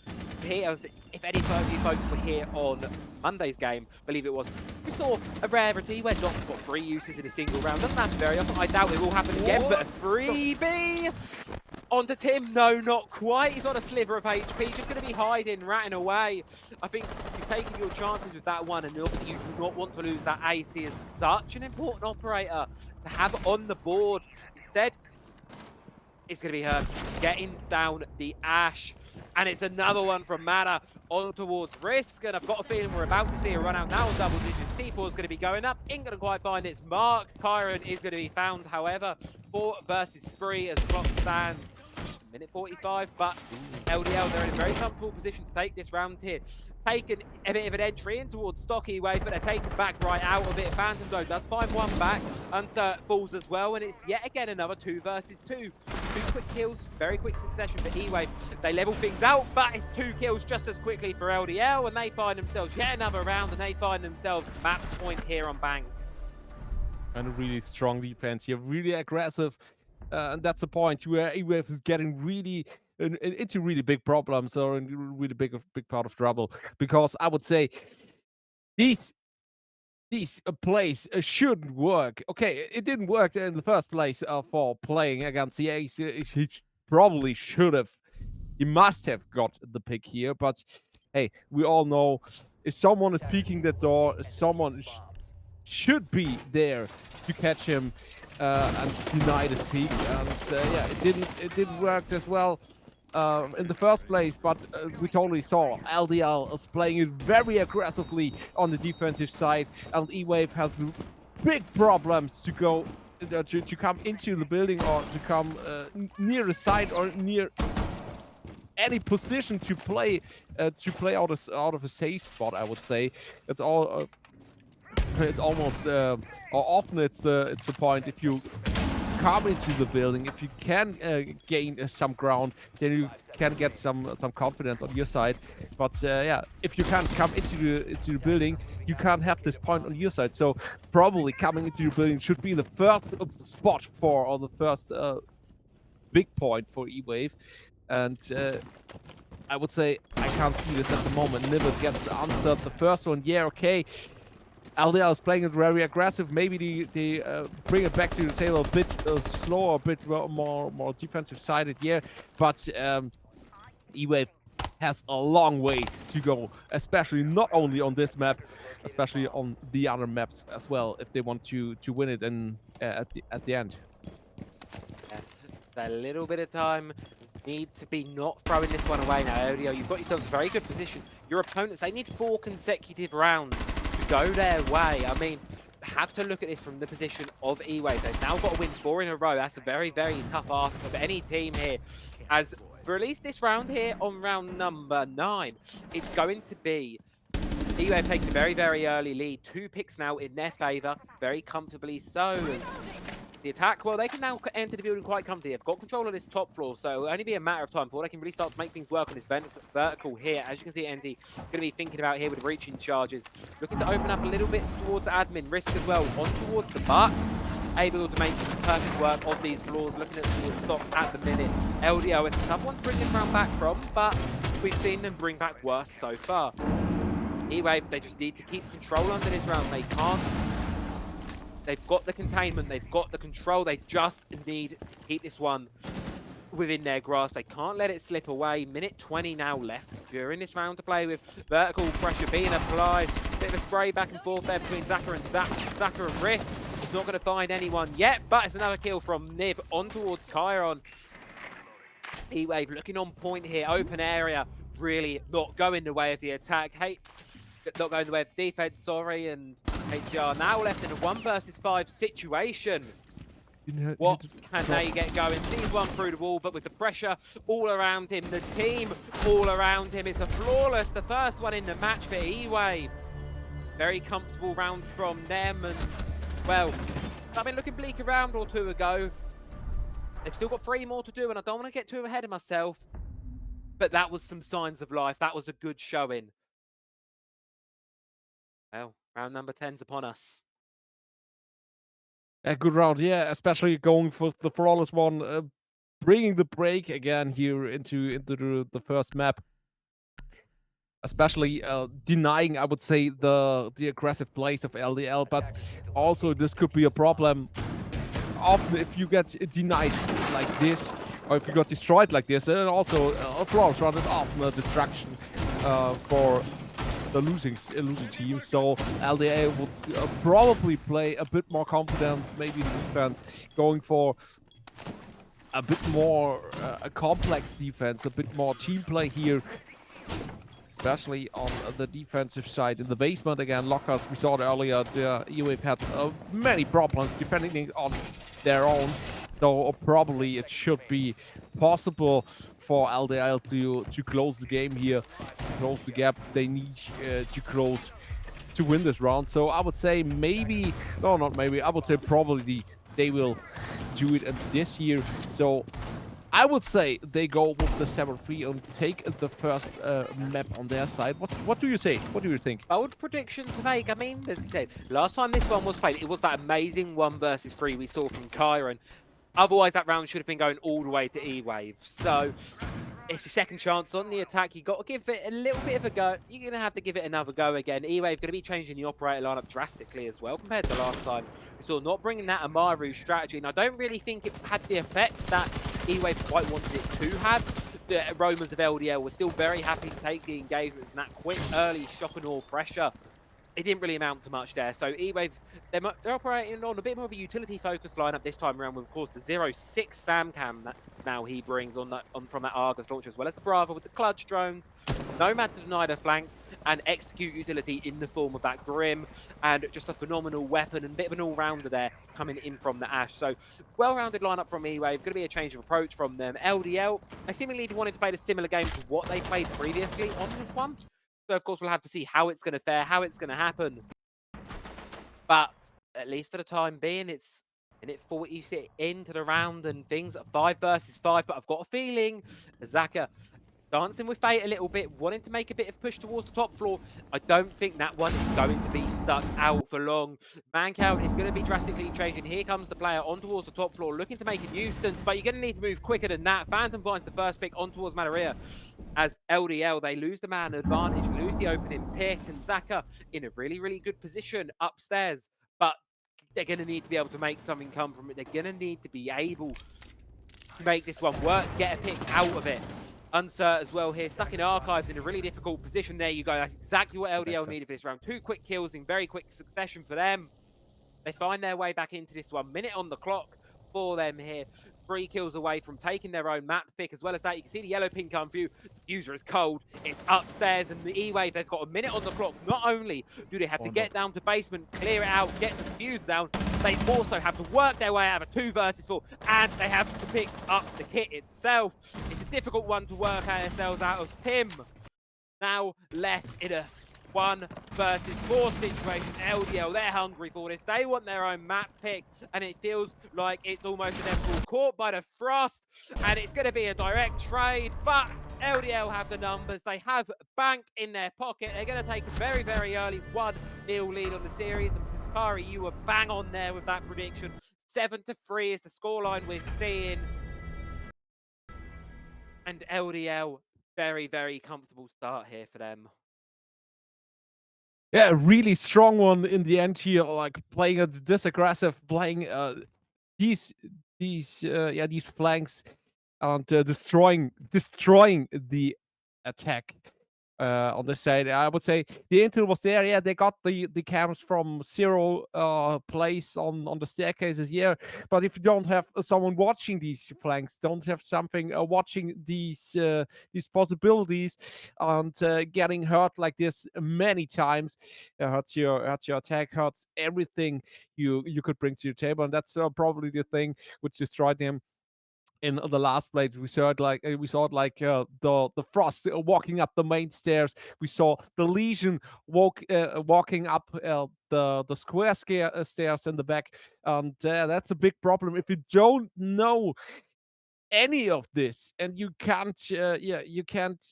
here, if any of you folks were here on Monday's game, believe it was, we saw a rarity where Doc's got 3 uses in a single round. Doesn't happen very often. I doubt it will happen again, but a freebie onto Tim. No, not quite. He's on a sliver of HP, just going to be hiding, ratting away. I think you've taken your chances with that one, and you do not want to lose that ace. He is such an important operator to have on the board. Instead, it's going to be her getting down the Ash. And it's another one from Mana on towards Risk. And I've got a feeling we're about to see a run out now on double digits. C4 is going to be going up. Ain't going to quite find its mark. Chiron is going to be found, however. 4 versus 3 as the clock stands. Minute 45, but LDL, they're in a very comfortable position to take this round here. Taking a bit of an entry in towards Stocky Wave, but they're taken back right out of it. Phantom, though, does find one back. Unsert falls as well, and it's yet again another 2 versus 2. 2 quick kills, very quick succession for E-Wave. They level things out, but it's 2 kills just as quickly for LDL, and they find themselves yet another round, and they find themselves map point here on Bank. And a really strong defense here, really aggressive. And that's the point where EWAVE is getting really into really big problems, or in really big part of trouble, because I would say these plays shouldn't work. Okay, it didn't work in the first place for playing against the Ace. He probably should have. He must have got the pick here, but hey, we all know if someone is peeking the door, someone should be there to catch him. and deny this peak. And yeah, it didn't work as well in the first place, but we totally saw LDL is playing it very aggressively on the defensive side, and EWAVE has big problems to go to come into the building or to come near the side or near any position to play out of a safe spot. I would say it's all it's almost or often it's the point if you come into the building, if you can gain some ground, then you can get some confidence on your side. But yeah, if you can't come into the building, you can't have this point on your side. So probably coming into the building should be the first spot for, or the first big point for EWAVE. And I would say I can't see this at the moment. Nibble gets answered the first one. Yeah, okay. LDL is playing it very aggressive. Maybe they bring it back to the table a bit slower, a bit more defensive sided. Yeah, but EWAVE has a long way to go, especially not only on this map, especially on the other maps as well, if they want to win it in at the end. A little bit of time. Need to be not throwing this one away now, Odio. You've got yourselves a very good position. Your opponents, they need 4 consecutive rounds to go their way. I mean, have to look at this from the position of EWAVE. They've now got to win 4 in a row. That's a very, very tough ask of any team here. As for at least this round here, on round number 9, it's going to be EWAVE taking a very, very early lead. 2 picks now in their favour, very comfortably so. As the attack, well, they can now enter the building quite comfortably. They've got control of this top floor, so it'll only be a matter of time before they can really start to make things work on this vertical here. As you can see, ND going to be thinking about here with reaching charges. Looking to open up a little bit towards admin, risk as well, on towards the butt. Able to make perfect work of these floors, looking at towards stock at the minute. LDL is a tough one to bring this round back from, but we've seen them bring back worse so far. EWAVE, they just need to keep control under this round. They can't. They've got the containment, they've got the control, they just need to keep this one within their grasp. They can't let it slip away. Minute 20 now left during this round to play with. Vertical pressure being applied. Bit of a spray back and forth there between Zaka and Zaka and Risk. It's not going to find anyone yet, but it's another kill from Niv on towards Chiron. EWAVE looking on point here, open area, really not going the way of the attack. Not going the way of the defense, sorry, and HDR now left in a 1 versus 5 situation. What can they get going? Sees one through the wall, but with the pressure all around him, the team all around him, it's a flawless, the first one in the match for EWAVE. Very comfortable round from them, and well, I've been looking bleak a round or 2 ago. They've still got 3 more to do, and I don't want to get too ahead of myself, but that was some signs of life. That was a good showing. Well, round number 10's upon us. A good round, yeah, especially going for the flawless one, bringing the break again here into the first map. Especially denying, I would say, the aggressive plays of LDL, but also this could be a problem. Often, if you get denied like this, or if you got destroyed like this, and also a flawless run is often a distraction for the losing team. So LDA would probably play a bit more confident, maybe in defense, going for a bit more a complex defense, a bit more team play here, especially on the defensive side. In the basement again, Lockers, we saw it earlier, the EWAVE had many problems defending on their own. So probably it should be possible for LDL to close the game here, close the gap they need to close to win this round. So I would say maybe, no, not maybe, I would say probably they will do it this year. So I would say they go with the 7-3 and take the first map on their side. What do you say? What do you think? Bold prediction to make. I mean, as you said, last time this one was played, it was that amazing 1 versus 3 we saw from Chiron. Otherwise, that round should have been going all the way to EWAVE. So it's your second chance on the attack. You've got to give it a little bit of a go. You're going to have to give it another go again. EWAVE going to be changing the operator lineup drastically as well compared to last time. We saw not bringing that Amaru strategy. And I don't really think it had the effect that EWAVE quite wanted it to have. The Romans of LDL were still very happy to take the engagements and that quick early shock and awe pressure. it didn't really amount to much there. So EWAVE, they're operating on a bit more of a utility-focused lineup this time around with, of course, the 0-6 Sam Cam that's now he brings on that from that Argus launcher, as well as the Bravo with the clutch drones, Nomad to deny their flanks, and execute utility in the form of that Grim, and just a phenomenal weapon and a bit of an all-rounder there coming in from the Ash. So well-rounded lineup from EWAVE, going to be a change of approach from them. LDL, I seemingly wanted to play a similar game to what they played previously on this one. So, of course, we'll have to see how it's going to fare, how it's going to happen. But at least for the time being, it's in it 40 into the round and things at 5 versus 5. But I've got a feeling Zaka dancing with fate a little bit, wanting to make a bit of push towards the top floor. I don't think that one is going to be stuck out for long. Man count is going to be drastically changing. Here comes the player on towards the top floor, looking to make a nuisance, but you're going to need to move quicker than that. Phantom finds the first pick on towards Manaria. As LDL, they lose the man advantage, lose the opening pick, and Zaka in a really, really good position upstairs. But they're going to need to be able to make something come from it. They're going to need to be able to make this one work, get a pick out of it. Unsert as well here, stuck in archives in a really difficult position. There you go. That's exactly what LDL needed for this round. 2 quick kills in very quick succession for them. They find their way back into this 1 minute on the clock for them here. 3 kills away from taking their own map pick. As well as that, you can see the yellow pin come through. The diffuser is cold. It's upstairs, and the E-Wave, they've got a minute on the clock. Not only do they have to get down to basement, clear it out, get the diffuser down, they also have to work their way out of a 2 versus 4, and they have to pick up the kit itself. It's a difficult one to work ourselves out of. Tim now left in a 1 versus 4 situation. LDL, they're hungry for this. They want their own map pick, and it feels like it's almost inevitable. Caught by the frost, and it's going to be a direct trade, but LDL have the numbers. They have bank in their pocket. They're going to take a very, very early 1-0 lead on the series. And Kari, you were bang on there with that prediction. 7-3 is the scoreline we're seeing. And LDL, very, very comfortable start here for them. Yeah, a really strong one in the end here, like playing this aggressive, playing these these flanks and destroying the attack on this side. I would say the intel was there. Yeah, they got the cams from zero place on the staircases here. But if you don't have someone watching these flanks, don't have something watching these possibilities, and getting hurt like this many times, hurts your attack, hurts everything you could bring to your table, and that's probably the thing which destroyed him in the last play. We saw it like the frost walking up the main stairs. We saw the legion walking up the square stairs in the back, and that's a big problem if you don't know any of this, and you can't you can't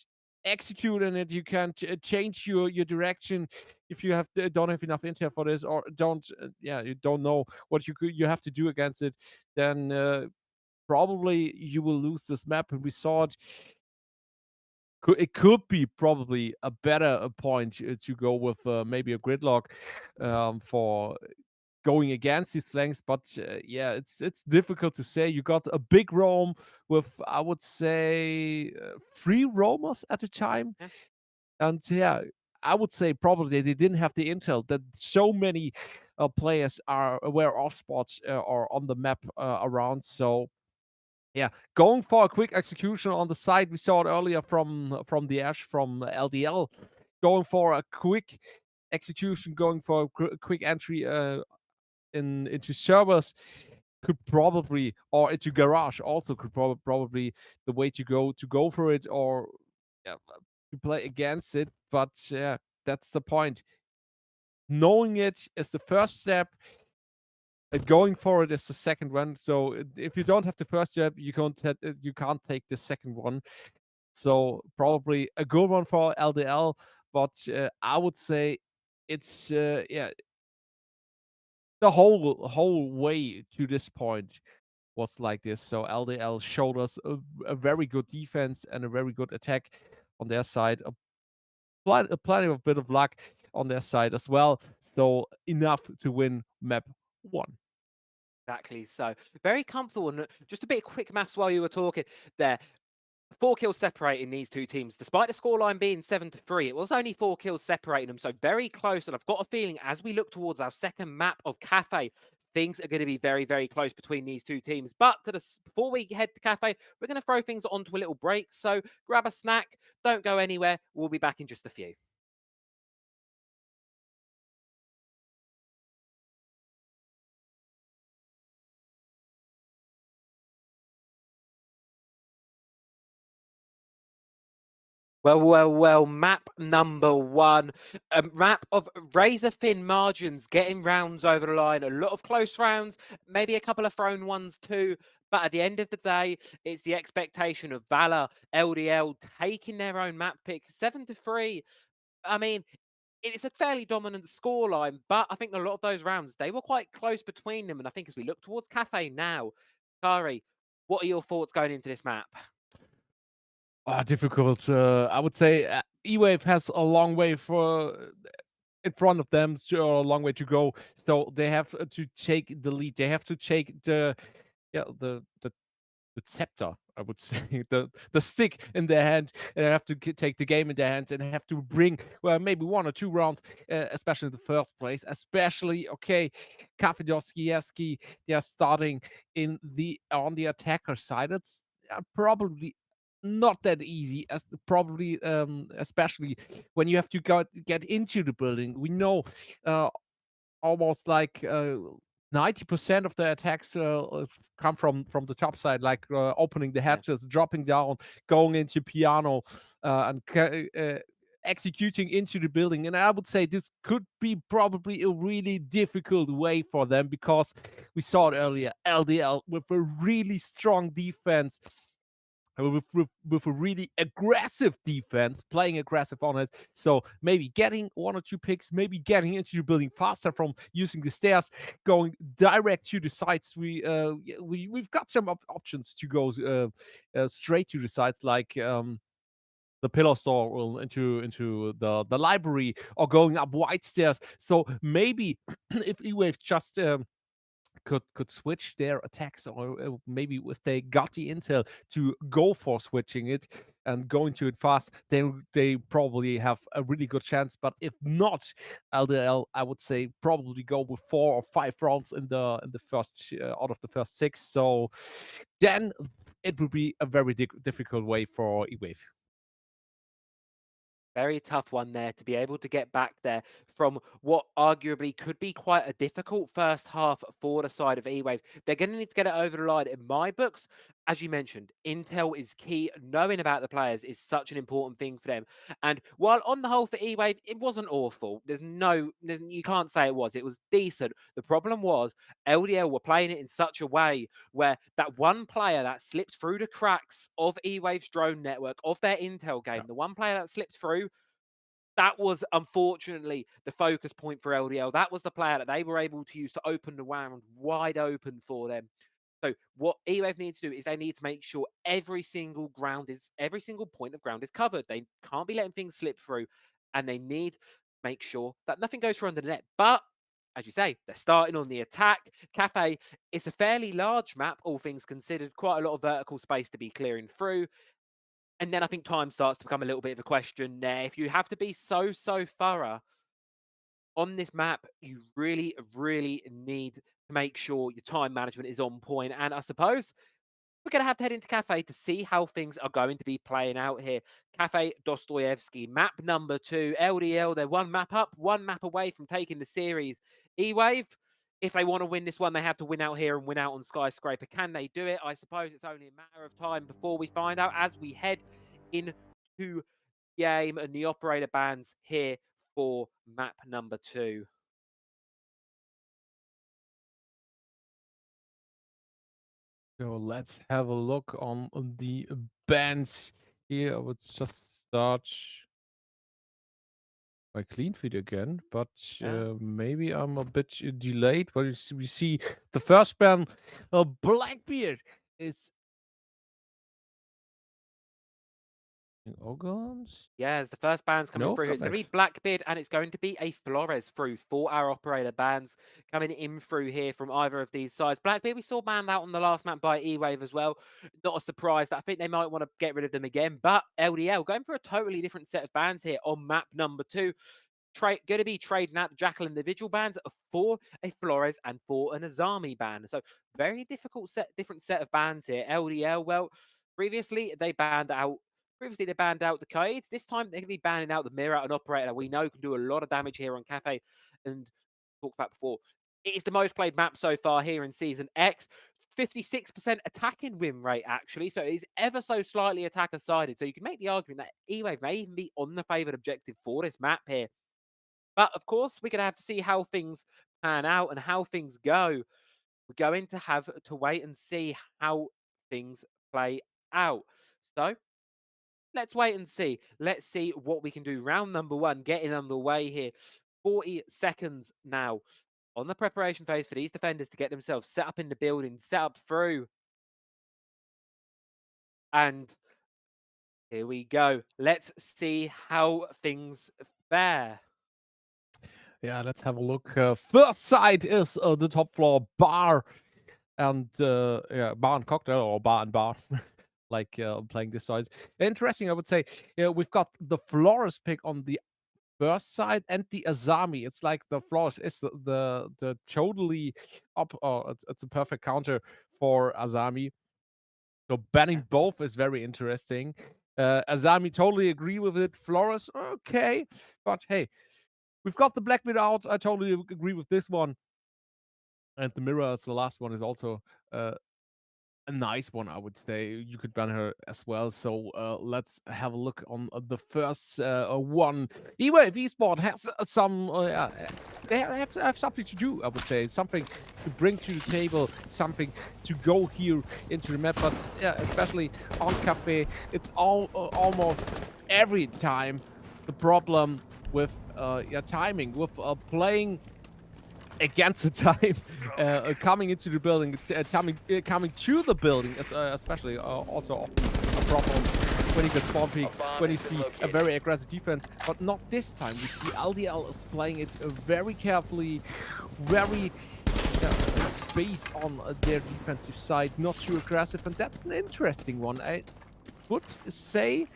execute on it. You can't change your direction if you don't have enough intel for this, or don't you don't know what you have to do against it. Then probably you will lose this map, and we saw it. It could be probably a better point to go with maybe a gridlock for going against these flanks, but yeah, it's difficult to say. You got a big roam with, I would say, 3 roamers at a time, Yeah. and yeah, I would say probably they didn't have the intel that so many players are aware of spots or on the map around. So yeah, going for a quick execution on the side. We saw it earlier from the Ash from LDL, going for a quick execution, going for a quick entry into servers could probably, or into garage also could probably the way to go for it, or yeah, to play against it. But yeah, that's the point. Knowing it is the first step, going for it is the second one. So if you don't have the first step, you can't take the second one. So probably a good one for LDL, but I would say it's yeah, the whole way to this point was like this. So LDL showed us a very good defense and a very good attack on their side. Plenty of bit of luck on their side as well. So enough to win map 1. Exactly. So very comfortable. And just a bit of quick maths while you were talking there. 4 kills separating these two teams. Despite the scoreline being 7-3, it was only 4 kills separating them, so very close. And I've got a feeling as we look towards our second map of Cafe, things are going to be very, very close between these two teams. But before we head to Cafe, we're going to throw things onto a little break. So grab a snack, don't go anywhere. We'll be back in just a few. Well, well, well, map number one. A map of razor thin margins, getting rounds over the line. A lot of close rounds, maybe a couple of thrown ones too. But at the end of the day, it's the expectation of Valour, LDL taking their own map pick. 7-3. I mean, it's a fairly dominant scoreline, but I think a lot of those rounds, they were quite close between them. And I think as we look towards Cafe now, Kari, what are your thoughts going into this map? Difficult. I would say EWAVE has a long way for in front of them, so a long way to go. So they have to take the lead. They have to take the scepter, I would say, the stick in their hand, and have to take the game in their hands and have to bring well maybe 1 or 2 rounds, especially in the first place. Especially okay, Kafidowski, they are starting in the on the attacker side. It's probably not that easy as probably especially when you have to get into the building. We know uh, almost like 90% of the attacks come from the top side, like opening the Yeah. hatches, dropping down, going into piano, and executing into the building. And I would say this could be probably a really difficult way for them because we saw it earlier. LDL with a really strong defense, with a really aggressive defense, playing aggressive on it. So maybe getting 1 or 2 picks, maybe getting into the building faster from using the stairs, going direct to the sides. We've got some options to go straight to the sides, like the pillar store or into the library, or going up wide stairs. So maybe if E-Wave just could switch their attacks, or maybe if they got the intel to go for switching it and going to it fast, then they probably have a really good chance. But if not, LDL, I would say probably go with 4 or 5 rounds in the first out of the first 6. So then it would be a very difficult way for E-Wave. Very tough one there to be able to get back there from what arguably could be quite a difficult first half for the side of eWave. They're going to need to get it over the line in my books. As you mentioned, intel is key. Knowing about the players is such an important thing for them. And while on the whole for eWave, it wasn't awful. You can't say it was. It was decent. The problem was LDL were playing it in such a way where that one player that slipped through the cracks of eWave's drone network, of their intel Yeah. game, the one player that slipped through, that was unfortunately the focus point for LDL. That was the player that they were able to use to open the round wide open for them. So what EWAVE needs to do is they need to make sure every single point of ground is covered. They can't be letting things slip through, and they need to make sure that nothing goes through under the net. But as you say, they're starting on the attack. Cafe is a fairly large map, all things considered, quite a lot of vertical space to be clearing through. And then I think time starts to become a little bit of a question there. If you have to be so thorough on this map, you really, really need to make sure your time management is on point. And I suppose we're going to have to head into Cafe to see how things are going to be playing out here. Cafe Dostoevsky, map number 2, LDL. They're one map up, one map away from taking the series. E-Wave, if they want to win this one, they have to win out here and win out on Skyscraper. Can they do it? I suppose it's only a matter of time before we find out as we head into game and the operator bands here for map number 2. So let's have a look on the bands here. I would just start my clean feed again, but Yeah. maybe I'm a bit delayed. But we see the first band, Blackbeard, is Ogons? Yeah, as the first band's coming No through here, it's going to be comments. Blackbeard and it's going to be a Flores through. 4-hour operator bands coming in through here from either of these sides. Blackbeard, we saw banned out on the last map by EWAVE as well. Not a surprise. I think they might want to get rid of them again. But LDL going for a totally different set of bands here on map number 2. Going to be trading out the Jackal individual bands for a Flores and for an Azami band. So very difficult different set of bands here. LDL, well, previously they banned out the Kaids. This time they're going to be banning out the Mirror and Operator. We know can do a lot of damage here on Cafe. And talked about before, it is the most played map so far here in Season X. 56% attacking win rate, actually. So it is ever so slightly attacker-sided. So you can make the argument that E-Wave may even be on the favoured objective for this map here. But of course, we're going to have to see how things pan out and how things go. We're going to have to wait and see how things play out. So let's wait and see. Let's see what we can do. Round number 1 getting underway here. 40 seconds now on the preparation phase for these defenders to get themselves set up in the building, set up through. And here we go. Let's see how things fare. Yeah, let's have a look. First side is the top floor bar and yeah, bar and cocktail or bar and bar. Like playing this side. Interesting, I would say. Yeah, we've got the Flores pick on the first side and the Azami. It's like the Flores is the totally up. It's a perfect counter for Azami. So banning both is very interesting. Azami totally agree with it. Flores, okay, but hey, we've got the Blackbeard out. I totally agree with this one. And the Mirror as the last one is also a nice one, I would say. You could ban her as well. So let's have a look on the first one. EWAVE Esports has some. They have something to do, I would say. Something to bring to the table. Something to go here into the map. But yeah, especially on Cafe, it's almost every time the problem with timing, with playing against the time, coming into the building, coming to the building, especially also a problem when you get spawn peek, when you see a very aggressive defense. But not this time. We see LDL is playing it very carefully, very spaced on their defensive side, not too aggressive, and that's an interesting one. I would say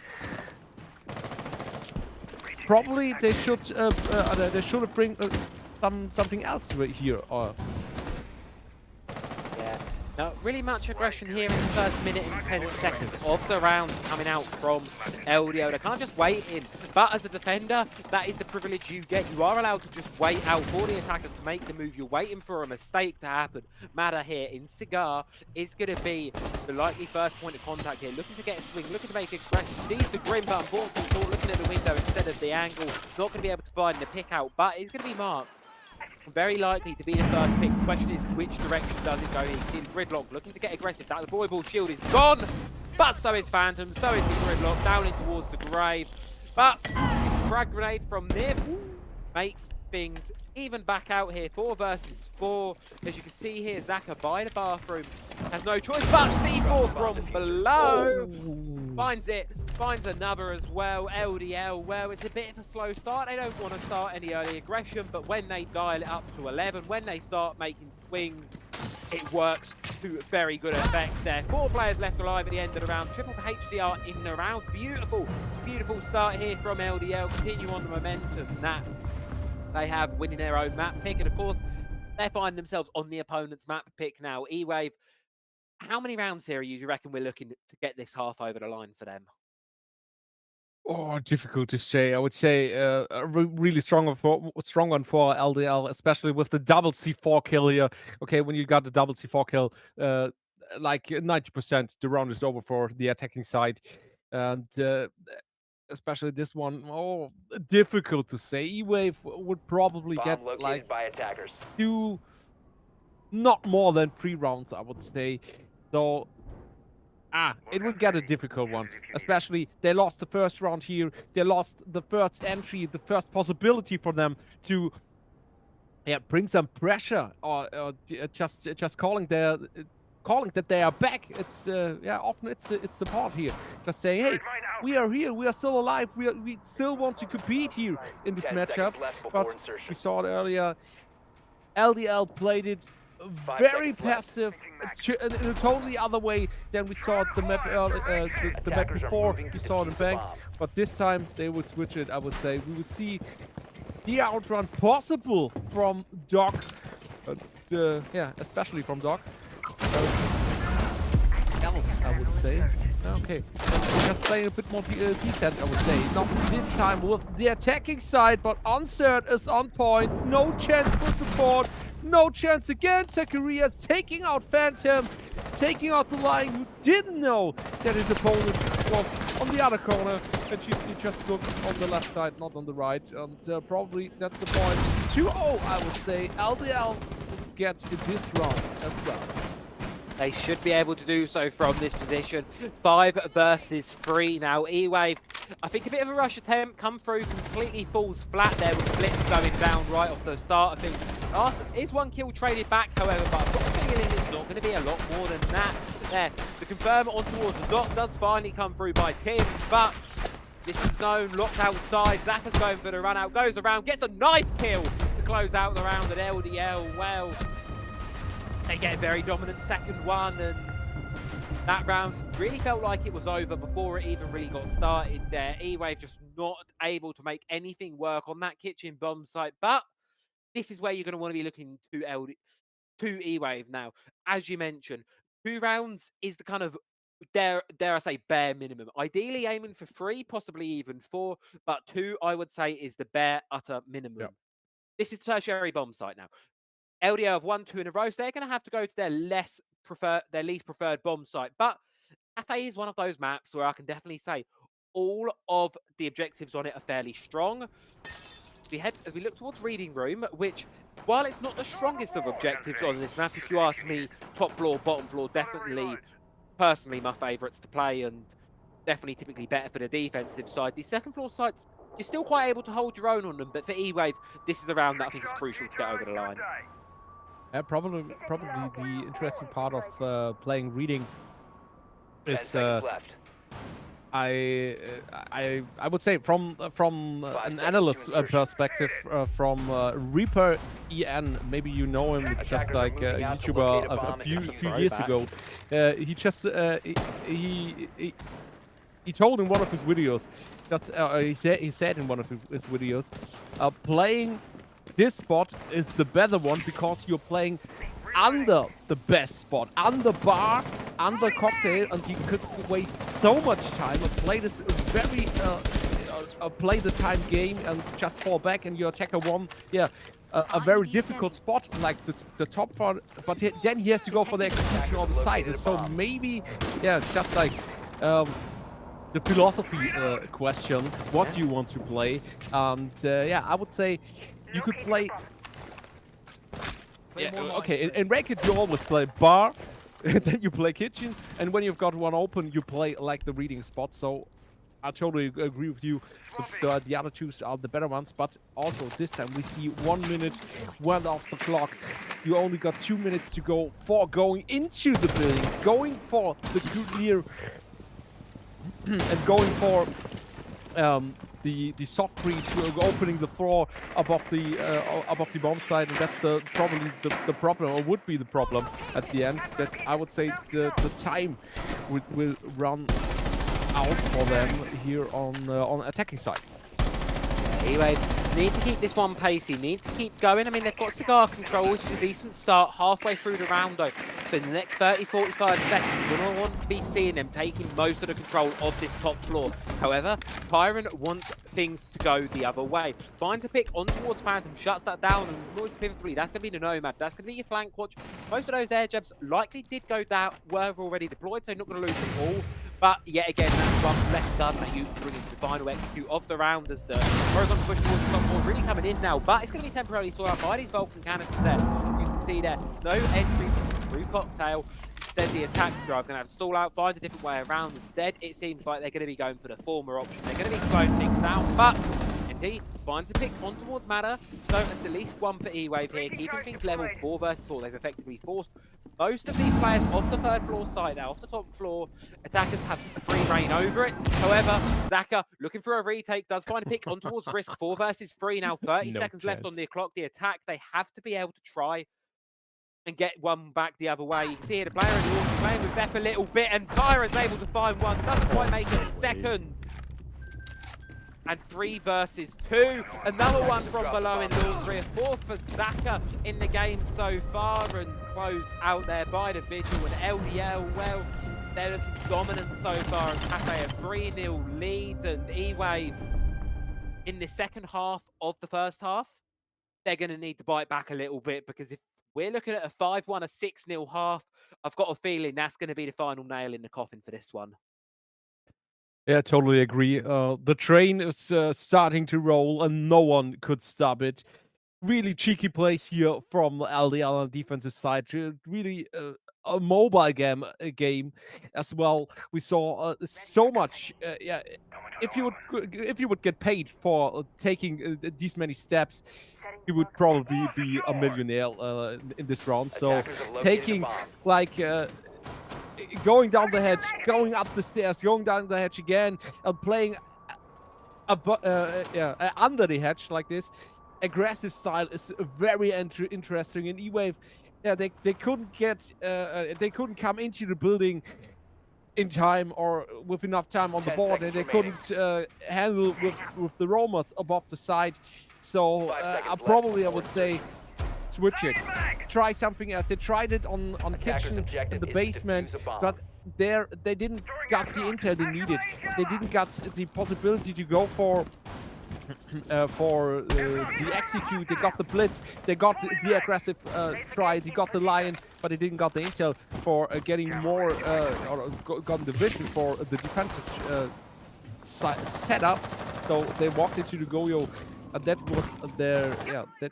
probably they should bring something else right here. Yeah. Now, really much aggression here in the first minute and 10 seconds of the round coming out from LDO. They're kind of just waiting. But as a defender, that is the privilege you get. You are allowed to just wait out for the attackers to make the move. You're waiting for a mistake to happen. Matter here in Cigar is going to be the likely first point of contact here. Looking to get a swing, looking to make it aggressive. Sees the Grim, but unfortunately, looking at the window instead of the angle. Not going to be able to find the pick out, but it's going to be marked. Very likely to be the first pick. The question is, which direction does it go? You can see the Gridlock looking to get aggressive. That the Voidball shield is gone, but so is Phantom, so is the Gridlock, down in towards the grave. But this frag grenade from Nib makes things even back out here. 4 versus 4. As you can see here, Zaka by the bathroom has no choice but C4 from below. Finds it, finds another as well. LDL, well, it's a bit of a slow start. They don't want to start any early aggression, but when they dial it up to 11, when they start making swings, it works to very good effects there. 4 players left alive at the end of the round. Triple for HCR in the round. Beautiful, beautiful start here from LDL. Continue on the momentum that they have, winning their own map pick. And of course, they find themselves on the opponent's map pick now. EWAVE, how many rounds here do you reckon we're looking to get this half over the line for them? Oh, difficult to say. I would say a really strong one for LDL, especially with the double C4 kill here. Okay, when you got the double C4 kill, like 90%, the round is over for the attacking side. And especially this one, difficult to say. E-Wave would probably get like by attackers. 2, not more than 3 rounds, I would say. So it would get a difficult one. Especially they lost the first round here. They lost the first entry, the first possibility for them to bring some pressure or just calling that they are back. It's often it's the part here. Just saying, hey, we are here, we are still alive, we still want to compete here in this 10 matchup. seconds left But before insertion. we saw it earlier. LDL played it 5 very seconds left. passive, in a totally other way than we saw the map, the map Attackers are before. moving We to saw it in defuse the Bank, bomb. but this time they would switch it. I would say we would see the outrun possible from Doc. Yeah, especially from Doc. Else, I would say. Okay, just playing a bit more decent, I would say. Not this time with the attacking side, but Unsert is on point. No chance for support. No chance again. Zakaria taking out Phantom, taking out the Lion, who didn't know that his opponent was on the other corner. And he just looked on the left side, not on the right. And probably that's the point. 2-0, I would say. LDL get this round as well. They should be able to do so from this position. 5 versus 3 now. EWAVE, I think a bit of a rush attempt, come through, completely falls flat there with Blitz going down right off the start of things. Is 1 kill traded back, however, but I've got a feeling it's not going to be a lot more than that. There, the confirm on towards the Doc does finally come through by Tim, but this is known, locked outside. Zappa's going for the run out, goes around, gets a knife kill to close out the round at LDL. Well, they get a very dominant second one, and that round really felt like it was over before it even really got started there. EWAVE just not able to make anything work on that kitchen bomb site, but this is where you're going to want to be looking to EWAVE now. As you mentioned, 2 rounds is the kind of, dare I say, bare minimum. Ideally aiming for 3, possibly even 4, but 2, I would say, is the bare utter minimum. Yep. This is tertiary bomb site now. LDL have won 2 in a row, so they're going to have to go to their least preferred bomb site. But Cafe is one of those maps where I can definitely say all of the objectives on it are fairly strong. As we look towards Reading Room, which, while it's not the strongest of objectives on this map, if you ask me, top floor, bottom floor, definitely, personally, my favourites to play, and definitely typically better for the defensive side. The second floor sites, you're still quite able to hold your own on them, but for EWAVE, this is a round that I think is crucial to get over the line. Yeah, probably the interesting part of playing Reading 10 is seconds left. I would say from an seconds analyst to insertion. perspective, from Reaper EN, maybe you know him, just Attackers are like a moving out to YouTuber locate a a bomb few and defuse a years throwback. ago. He just he told in one of his videos that he said in one of his videos, playing this spot is the better one because you're playing under the best spot, under bar, under cocktail, and you could waste so much time and play this very play the time game and just fall back and your attacker won. Yeah, a very difficult spot like the top part, but then he has to go for the execution on the side. And so maybe, yeah, just like the philosophy question, what do you want to play? And yeah, I would say you could play. Yeah, okay, in ranked you always play bar, then you play kitchen, and when you've got one open, you play like the reading spot. So I totally agree with you. The other two are the better ones, but also this time we see 1 minute, 1 off the clock. You only got 2 minutes to go for going into the building, going for the clear, and going for the soft breach, opening the floor above the bomb site, and that's probably the problem, or would be the problem at the end. That I would say the time will run out for them here on attacking side. Anyway, need to keep this one pacey, need to keep going. I mean, they've got cigar control, which is a decent start halfway through the round though. So in the next 30, 45 seconds, you're going to want to be seeing them taking most of the control of this top floor. However, Pyron wants things to go the other way. Finds a pick on towards Phantom, shuts that down, and most pivotally, that's going to be the Nomad. That's going to be your flank watch. Most of those air jabs likely did go down, were already deployed, so not going to lose them all. But yet again, that's one less gun that you bring into the final execute of the round as the horizontal push towards the top floor really coming in now. But it's going to be temporarily slowed out by these Vulcan canisters there. You can see there, no entry through cocktail. Instead, the attack drive going to have to stall out, find a different way around. Instead, it seems like they're going to be going for the former option. They're going to be slowing things down, but opportunity, finds a pick on towards Matter, so it's at least one for EWAVE here, keeping things level 4 versus 4. They've effectively forced most of these players off the third floor side now, off the top floor. Attackers have free reign over it. However, Zaka, looking for a retake, does find a pick on towards Risk. 4 versus 3 now, 30 No seconds left on chance. the clock. The attack, they have to be able to try and get one back the other way. You can see here the player in the water playing with Beth a little bit, and Kyra's able to find one. Doesn't quite make it a second. And 3 versus 2. Another one from Valour in Laundry. A 4th for Zaka in the game so far, and closed out there by the Vigil. And LDL, well, they're looking dominant so far. And Cafe a 3-0 lead, and EWAVE in the second half of the first half, they're going to need to bite back a little bit, because if we're looking at a 5-1, a 6-0 half, I've got a feeling that's going to be the final nail in the coffin for this one. Yeah, totally agree. The train is starting to roll, and no one could stop it. Really cheeky plays here from LDL on the defensive side. Really a mobile game as well. We saw so much. Yeah, if you would get paid for taking these many steps, you would probably be a millionaire in this round. So taking like. Going down the hedge, going up the stairs, going down the hedge again, and playing under the hedge like this. Aggressive style is very interesting. In EWAVE, yeah, they couldn't get, they couldn't come into the building in time or with enough time on the board, and they couldn't handle with the roamers above the side. So probably I would say switch it. Try something else. They tried it on kitchen in the basement, but there they didn't got the intel they needed. They didn't got the possibility to go for the execute. They got the blitz. They got the aggressive try. They got the lion, but they didn't got the intel for getting more or got the vision for the defensive setup. So they walked into the Goyo, and that was their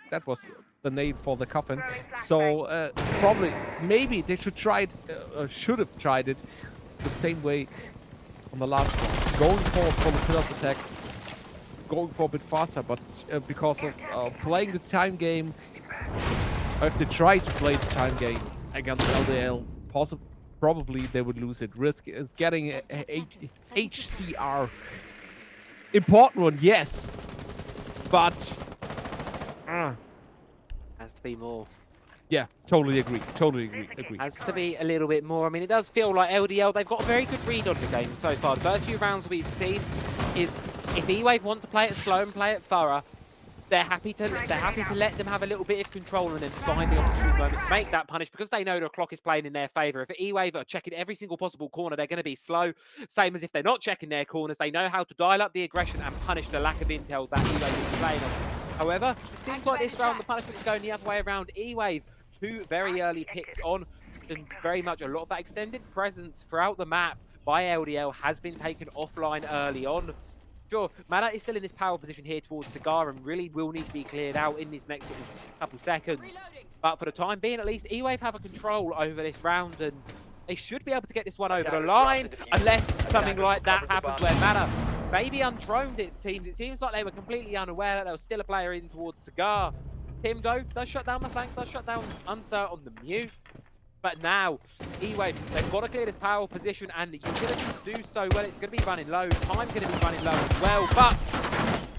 that was the nail for the coffin. So probably maybe they should try it, should have tried it the same way on the last one, going for the pillars attack, going for a bit faster, but because of playing the time game, or if they try to play the time game against LDL, probably they would lose it. Risk is getting a HCR. Important one, yes, but Has to be more. yeah, totally agree. Totally agree. Has to be a little bit more. I mean, it does feel like LDL, they've got a very good read on the game so far. The first few rounds we've seen is if EWAVE want to play it slow and play it thorough, they're happy to let them have a little bit of control and then find the opportune moment to make that punish, because they know the clock is playing in their favor. If EWAVE are checking every single possible corner, they're going to be slow. Same as if they're not checking their corners, they know how to dial up the aggression and punish the lack of intel that EWAVE is playing on. However, it seems like this round the punishment is going the other way around. EWAVE, 2 very early picks on, and very much a lot of that extended presence throughout the map by LDL has been taken offline early on. Sure, Mana is still in this power position here towards Cigar and really will need to be cleared out in this next sort of couple seconds. But for the time being, at least, EWAVE have a control over this round, and they should be able to get this one over the line, unless something like that happens where Mana maybe undroned, it seems. It seems like they were completely unaware that there was still a player in towards Cigar. Timgo does shut down the flank, does shut down Unsert on the mute. But now, EWAVE, they've got to clear this power position, and the utility to do so, well, it's going to be running low. Time's going to be running low as well, but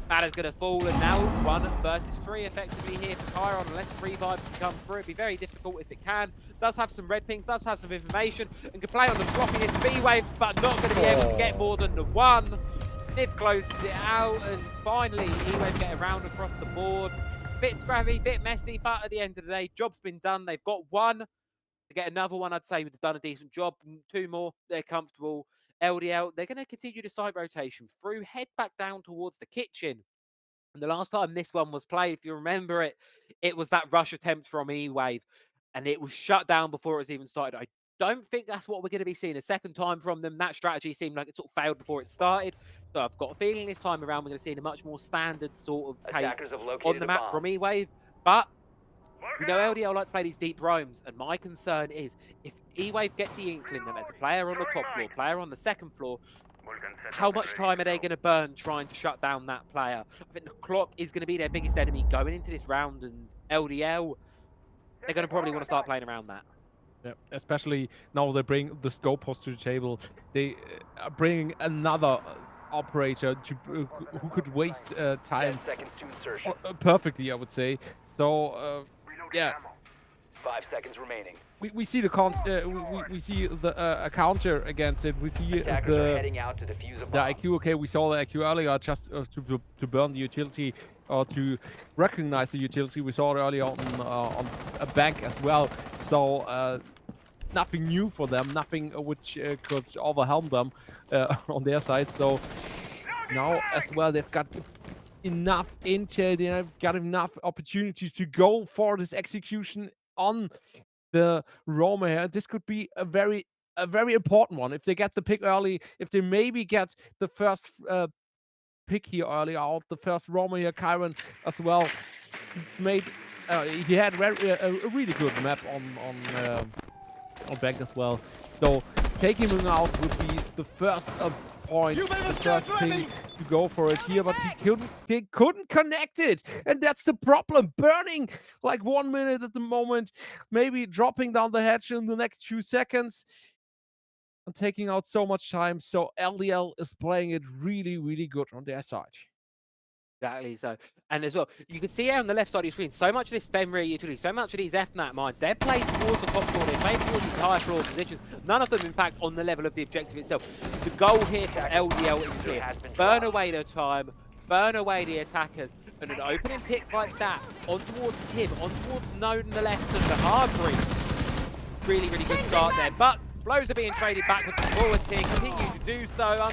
Matter's going to fall, and now 1 versus 3 effectively here for Chiron, unless the revive can come through. It'd be very difficult if it can. Does have some red pings, does have some information, and can play on the floppiest B-Wave, but not going to be able to get more than the 1. Nif closes it out, and finally, EWAVE get around across the board. Bit scrappy, bit messy, but at the end of the day, job's been done. They've got 1. To get another one, I'd say they've done a decent job. 2 more, they're comfortable. LDL, they're going to continue the side rotation through, head back down towards the kitchen. And the last time this one was played, if you remember it, it was that rush attempt from EWAVE, and it was shut down before it was even started. I don't think that's what we're going to be seeing a second time from them. That strategy seemed like it sort of failed before it started. So I've got a feeling this time around we're going to see a much more standard sort of take on the map from EWAVE. But we know LDL like to play these deep roams, and my concern is if EWAVE get the inkling that there's a player on the top floor, player on the second floor, how much time are they going to burn trying to shut down that player? I think the clock is going to be their biggest enemy going into this round, and LDL, they're going to probably want to start playing around that. Yeah, especially now they bring the scope post to the table. They are bringing another operator to, who could waste 10 time seconds to insertion. perfectly, I would say. So yeah, 5 seconds remaining. we see the we see the a counter against it. We see Attackers are the heading out to defuse a the bomb. IQ. Okay, we saw the IQ earlier just to burn the utility or to recognize the utility. We saw it earlier on a bank as well. So nothing new for them, nothing which could overwhelm them on their side. So now as well, they've got enough intel, they've got enough opportunities to go for this execution on the Roma here. This could be a very important one if they get the pick early. If they maybe get the first pick here early out, the first Roma here, Kyron as well made. He had a really good map on bank as well. So taking him out would be the first point, the first thing to go for it here, but he couldn't connect it, and that's the problem. Burning like 1 minute at the moment, maybe dropping down the hatch in the next few seconds and taking out so much time. So LDL is playing it really good on their side. Exactly so. And as well, you can see here on the left side of your screen, so much of this Fenrir utility, so much of these FNAT mines, they're played towards the top floor, they're played towards these higher floor positions. None of them, in fact, on the level of the objective itself. The goal here for LDL is clear. Burn away their time, burn away the attackers, and an opening pick like that on towards Tim, on towards Node nonetheless than the Hargreaves. Really good start there. But flows are being traded backwards and forwards here, continue to do so.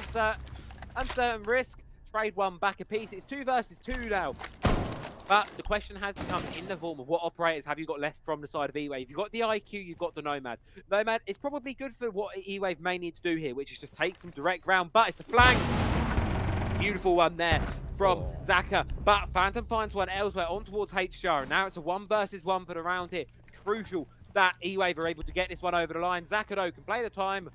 Uncertain risk. Trade one back a piece. It's 2 versus 2 now. But the question has become in the form of what operators have you got left from the side of EWAVE. You've got the IQ, you've got the Nomad. Nomad is probably good for what EWAVE may need to do here, which is just take some direct ground, but it's a flank. Beautiful one there from Zaka, but Phantom finds one elsewhere on towards HR, and now it's a 1 versus 1 for the round here. Crucial that EWAVE are able to get this one over the line. Zaka, though, can play the time,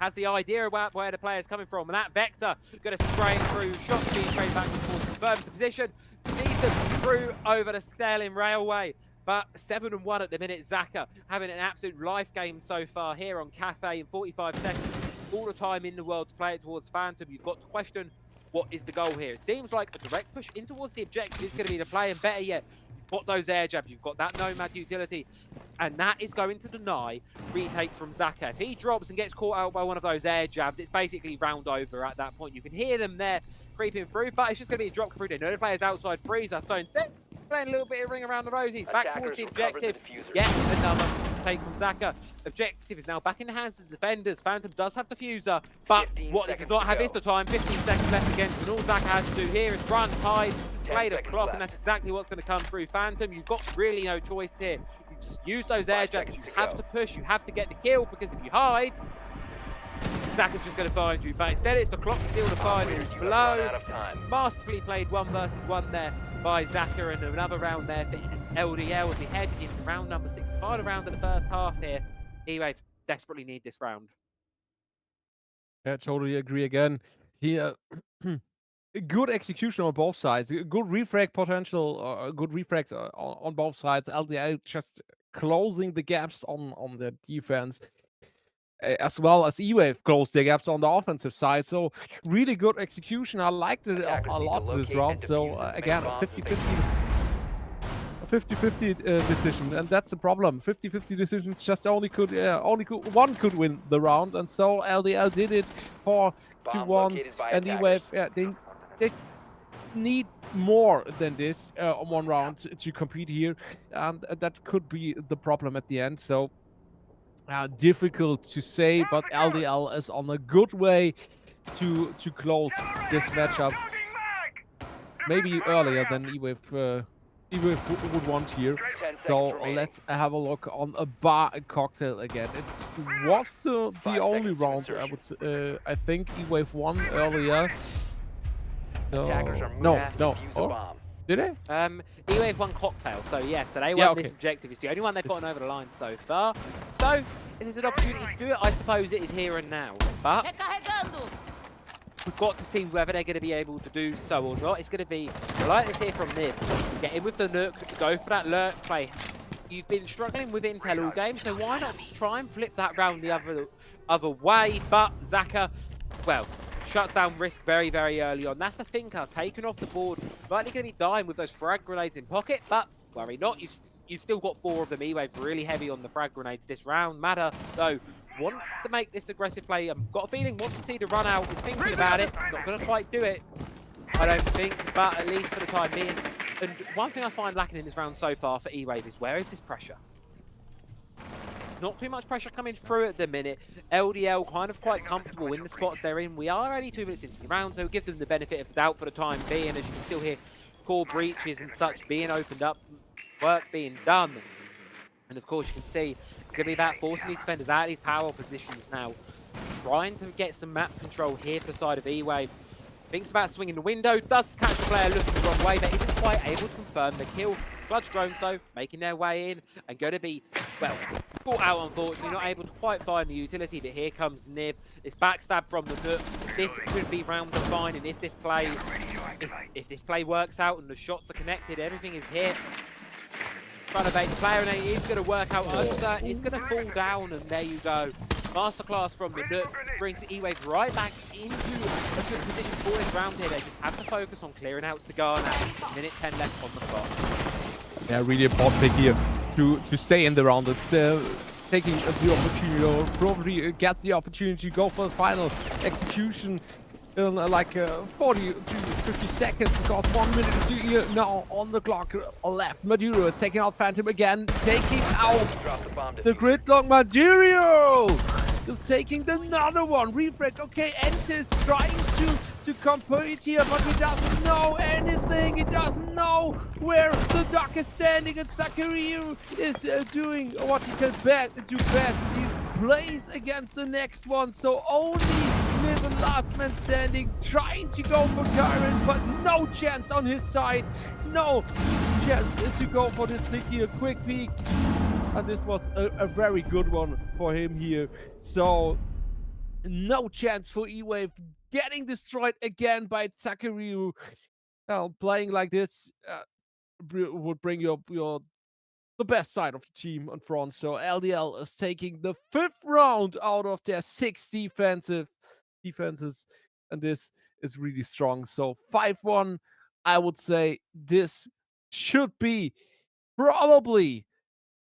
has the idea about where the player's coming from, and that Vector going to spray through, shots being traded back and forth, confirms the position, sees them through over the Sterling Railway. But 7-1 at the minute. Zaka having an absolute life game so far here on Cafe in 45 seconds. All the time in the world to play it towards Phantom. You've got to question what is the goal here. It seems like a direct push in towards the objective is going to be the play, and better yet, you've got those air jabs, you've got that Nomad utility, and that is going to deny retakes from Zaka. If he drops and gets caught out by one of those air jabs, it's basically round over at that point. You can hear them there creeping through, but it's just going to be a drop through. They know the player's outside freezer, so instead, playing a little bit of ring around the rosies, back towards the objective. Yet another take from Zaka. Objective is now back in the hands of the defenders. Phantom does have diffuser, but what it does not have is the time. 15 seconds left against, and all Zaka has to do here is run, hide, play the clock, and that's exactly what's going to come through. Phantom, you've got really no choice here. You use those air jabs, you have to push, you have to get the kill, because if you hide, Zaka's just going to find you. But instead, it's the clock to deal the final blow. Masterfully played 1 versus 1 there by Zaka, and another round there for LDL as we head into round number 6, the final round of the first half here. EWAVE desperately need this round. Yeah, totally agree again. Here, good execution on both sides, good refrag potential, good refrags on both sides. LDL just closing the gaps on the defense, as well as EWAVE closed their gaps on the offensive side. So really good execution. I liked it a lot this round. So again, 50-50 decision, and that's the problem. 50-50 decisions just only could one could win the round, and so LDL did it for 2-1, and EWAVE, they need more than this on one round to compete here, and that could be the problem at the end. So difficult to say, but LDL is on a good way to close this matchup, maybe earlier than EWAVE would want here. So let's have a look on a bar and cocktail again. It was the only round I would say, I think EWAVE won earlier. No. Oh, did they? EWAVE won cocktail, so yes, so they won this objective. It's the only one they've gotten over the line so far. So if there's an opportunity to do it, I suppose it is here and now. But we've got to see whether they're going to be able to do so or not. It's going to be, I like this here from Nib. Get in with the Nook, go for that lurk play. You've been struggling with Intel all game, so why not try and flip that round the other way? But Zaka, well, shuts down Risk very, very early on. That's the thinker, taken off the board. Likely going to be dying with those frag grenades in pocket, but worry not. You've still got 4 of them. EWAVE really heavy on the frag grenades this round. Matter, though, wants to make this aggressive play. I've got a feeling wants to see the run out. Is thinking about it. Not going to quite do it, I don't think, but at least for the time being. And one thing I find lacking in this round so far for EWAVE is where is this pressure? It's not too much pressure coming through at the minute. LDL kind of quite comfortable in the spots they're in. We are only 2 minutes into the round, so give them the benefit of the doubt for the time being. As you can still hear core breaches and such being opened up, work being done. And of course you can see it's going to be about forcing these defenders out of these power positions now. Trying to get some map control here for the side of EWAVE. Thinks about swinging the window, does catch the player looking the wrong way, but isn't quite able to confirm the kill. Clutch drones, though, making their way in and going to be, well, caught out, unfortunately, not able to quite find the utility, but here comes Nib. It's backstab from the Nook. This could be round defining if this play, if this play works out and the shots are connected, everything is here. Trying to bait the player, and it is going to work out under. It's going to fall down, and there you go. Masterclass from the Nook brings EWAVE right back into a good position for this round here. They just have to focus on clearing out Cigar now. Minute 10 left on the clock. Yeah, really important pick here to stay in the round. It's taking the opportunity, or probably get the opportunity to go for the final execution in like 40 to 50 seconds, because 1 minute is here now on the clock left. Maduro taking out Phantom again, taking out the gridlock. Maduro is taking another one. Refresh, okay, Ente is trying to compete here, but he doesn't know anything. He doesn't know where the duck is standing, and Sakariu is doing what he can do best. He plays against the next one, so only Nib, last man standing, trying to go for Kyron, but no chance on his side. No chance to go for this pick here. Quick peek. And this was a very good one for him here. So no chance for EWAVE, getting destroyed again by Takeru. Well, playing like this would bring your the best side of the team in front. So LDL is taking the 5th round out of their 6 defenses, and this is really strong. So 5-1, I would say this should be probably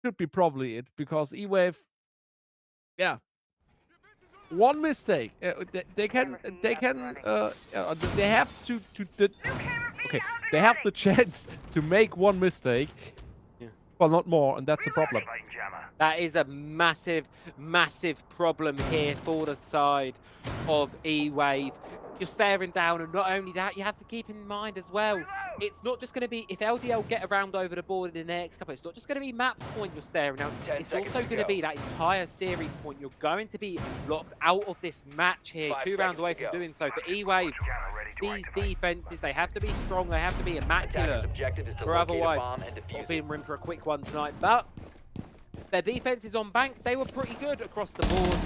it, because EWAVE, yeah, one mistake, they have okay, they have the chance to make one mistake, well, not more, and that's the problem. That is a massive, massive problem here for the side of EWAVE. You're staring down, and not only that, you have to keep in mind as well, it's not just going to be, if LDL get around over the board in the next couple, it's not just going to be map point you're staring at, it's also going to be that entire series point. You're going to be locked out of this match here, 2 rounds away from doing so. For EWAVE, these defenses, they have to be strong, they have to be immaculate, or otherwise, not being room for a quick one tonight. But their defenses on bank, they were pretty good across the board.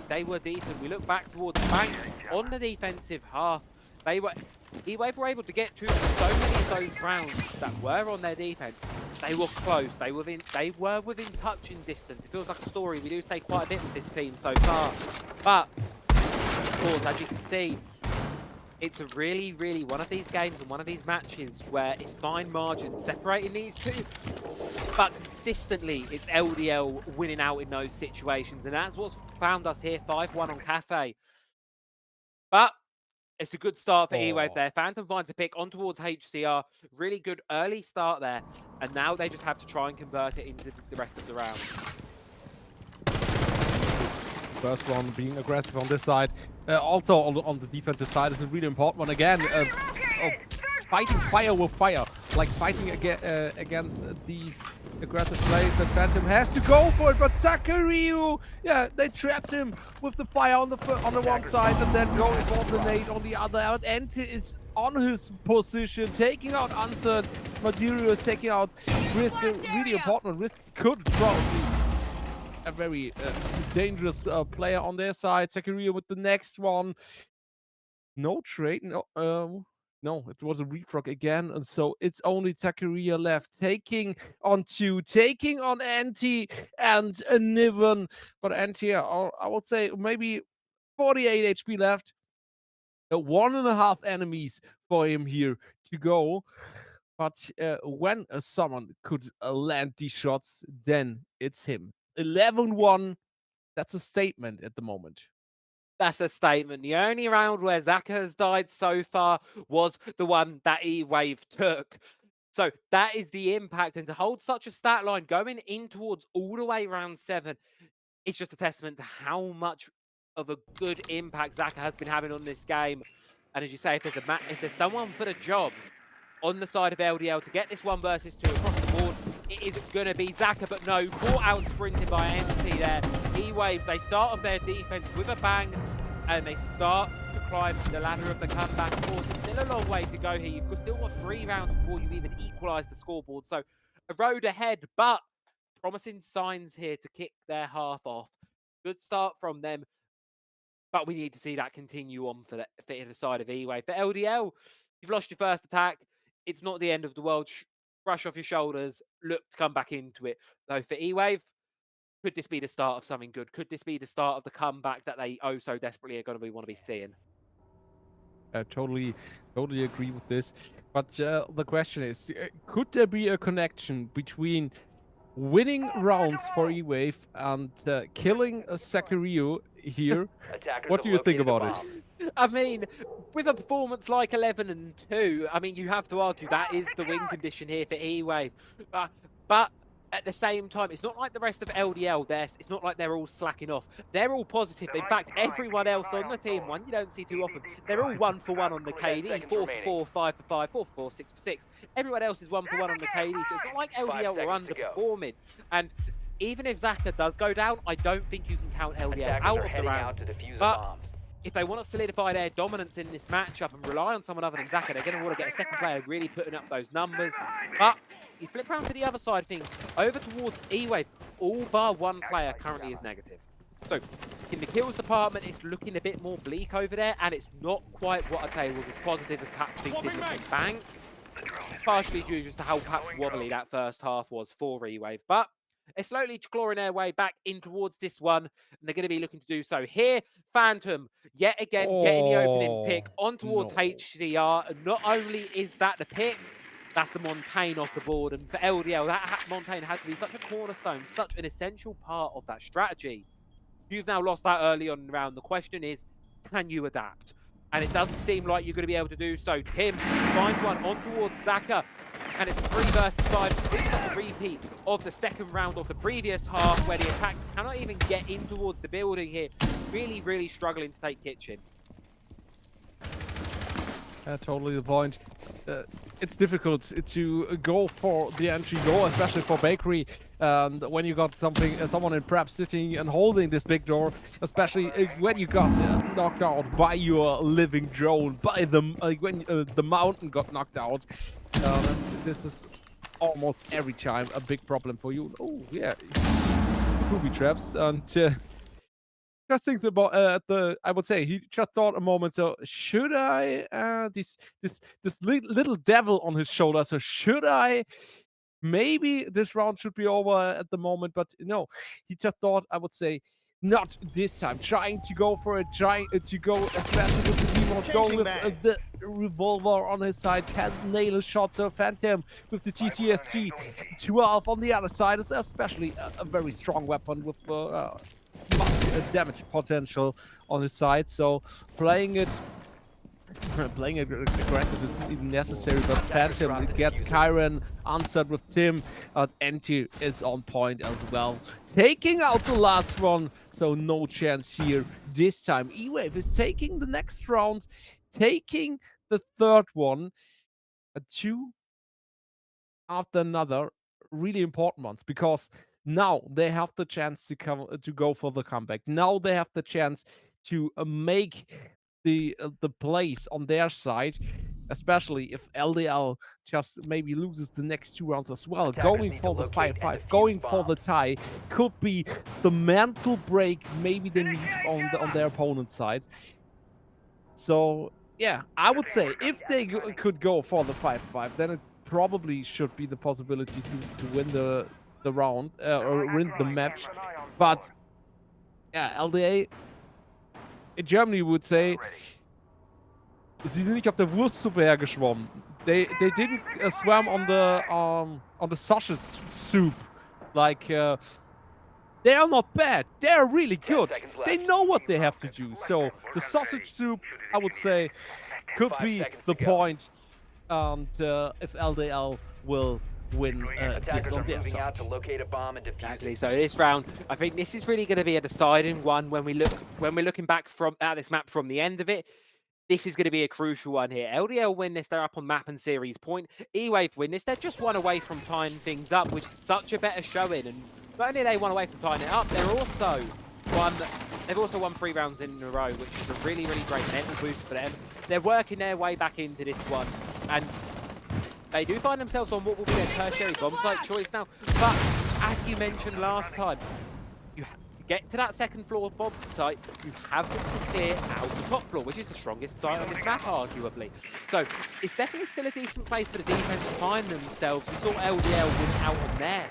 They were decent. We look back towards bank on the defensive half. EWAVE were able to get to so many of those rounds that were on their defense. They were close. They were within touching distance. It feels like a story. We do say quite a bit with this team so far. But of course, as you can see, it's a really, really one of these games and one of these matches where it's fine margins separating these two, but consistently it's LDL winning out in those situations, and that's what's found us here, 5-1 on Cafe. But it's a good start for EWAVE there. Phantom finds a pick on towards HCR. Really good early start there, and now they just have to try and convert it into the rest of the round. First one being aggressive on this side. Also on the defensive side is a really important one. Again, fighting fire with fire. Like fighting against these aggressive plays. And Phantom has to go for it, but Sakariu, yeah, they trapped him with the fire on the one side and then going for the nade on the other. And Ente is on his position, taking out Uncertain. Maduro is taking out Risk. Really important. Risk could probably a very dangerous player on their side. Sakariu with the next one. No trade. No, no, it was a refrog again, and so it's only Zakaria left, taking on two, taking on Anti and a Niven. But Anti, I would say maybe 48 HP left. 1.5 enemies for him here to go. But when someone could land these shots, then it's him. 11-1. That's a statement at the moment. That's a statement. The only round where Zaka has died so far was the one that EWAVE took. So that is the impact. And to hold such a stat line going in towards all the way round 7, it's just a testament to how much of a good impact Zaka has been having on this game. And as you say, if there's someone for the job on the side of LDL to get this 1 versus 2 across the board, it isn't going to be Zaka, but no, caught out sprinted by Entity there. EWAVE, they start off their defense with a bang, and they start to climb the ladder of the comeback. Of course, it's still a long way to go here. You've still got 3 rounds before you even equalise the scoreboard, so a road ahead, but promising signs here to kick their half off. Good start from them, but we need to see that continue on for the side of EWAVE. For LDL, you've lost your first attack. It's not the end of the world. Brush off your shoulders. Look to come back into it. Though for EWAVE, could this be the start of something good? Could this be the start of the comeback that they oh so desperately are going to want to be seeing? I totally agree with this. But the question is, could there be a connection between winning rounds for EWAVE and killing a Sakario here? Attackers What have do you think located a about it? bomb. I mean, with a performance like 11-2, I mean, you have to argue that is the win condition here for EWAVE. But at the same time, it's not like the rest of LDL. It's not like they're all slacking off. They're all positive. In fact, everyone else on the team, one you don't see too often, they're all 1 for 1 on the 10 KD, seconds 4 for remaining. 4, 5 for 5, 4 for 4, 6 for 6. Everyone else is 1 for 1 on the KD, so it's not like 5 LDL were seconds to go. underperforming. And even if Zaka does go down, I don't think you can count LDL Attackers out are of the heading round. out to defuse a But bomb. if they want to solidify their dominance in this matchup and rely on someone other than Zaka, they're going to want to get a second player really putting up those numbers. But you flip around to the other side of things, over towards EWAVE, all bar 1 player currently is negative. So in the kills department, it's looking a bit more bleak over there, and it's not quite what I'd say was as positive as perhaps things did with the bank. Partially due just to how perhaps wobbly that first half was for EWAVE. But they're slowly clawing their way back in towards this one, and they're going to be looking to do so here. Phantom, yet again, getting the opening pick on towards No. HDR. And not only is that the pick, that's the Montaigne off the board. And for LDL, that Montaigne has to be such a cornerstone, such an essential part of that strategy. You've now lost that early on in the round. The question is, can you adapt? And it doesn't seem like you're going to be able to do so. Tim finds one on towards Zaka, and it's 3 versus 5. Seems like a repeat of the second round of the previous half, where the attack cannot even get in towards the building here. Really, really struggling to take Kitchen. Totally the point. It's difficult to go for the entry goal, especially for Bakery. And when you got someone in prep sitting and holding this big door, especially when you got knocked out by your living drone, by when the mountain got knocked out. This is almost every time a big problem for you. Oh yeah, booby traps and. Just think about I would say he just thought a moment. So should I this little devil on his shoulder? So should I? Maybe this round should be over at the moment, but no, he just thought. I would say not this time. Trying to go for it, trying to go as fast as the demons, going with the revolver on his side, can nail a shot. So Phantom with the TCSG 12 on the other side is especially a very strong weapon with damage potential on his side, so playing aggressive isn't even necessary, but Phantom gets Kyren answered with Tim, and Anti is on point as well, taking out the last one, so no chance here this time. EWAVE is taking the next round, taking the third one, 2 after another, really important ones, because now they have the chance to go for the comeback. Now they have the chance to make the plays on their side, especially if LDL just maybe loses the next 2 rounds as well. Attackers Going need for to the locate and 5-5, defuse going for the bombs. tie could be the mental break maybe they need on their opponent's side. So yeah, I would say if they could go for the 5-5, then it probably should be the possibility to win the round or win the match. But yeah, LDA in Germany would say, sie sind nicht auf der Wurstsuppe hergeschwommen. They didn't swam on the sausage soup. Like they are not bad. They are really 10 good. seconds They left. know what they have to do. So the sausage soup, I would say, could 5 be seconds the to go. point. And if LDL will win this Attackers on are their moving out side. to locate a bomb and defuse Exactly. it. So this round, I think this is really going to be a deciding one when we're looking back from at this map from the end of it. This is going to be a crucial one here. LDL win this, they're up on map and series point. EWAVE win this, they're just one away from tying things up, which is such a better showing. And not only are they one away from tying it up, they've also won 3 rounds in a row, which is a really, really great mental boost for them. They're working their way back into this one. And they do find themselves on what will be their tertiary bomb site choice now. But as you mentioned last time, you get to that second floor bomb site, you have to clear out the top floor, which is the strongest site on this map, arguably. So it's definitely still a decent place for the defense to find themselves. We saw LDL win out on their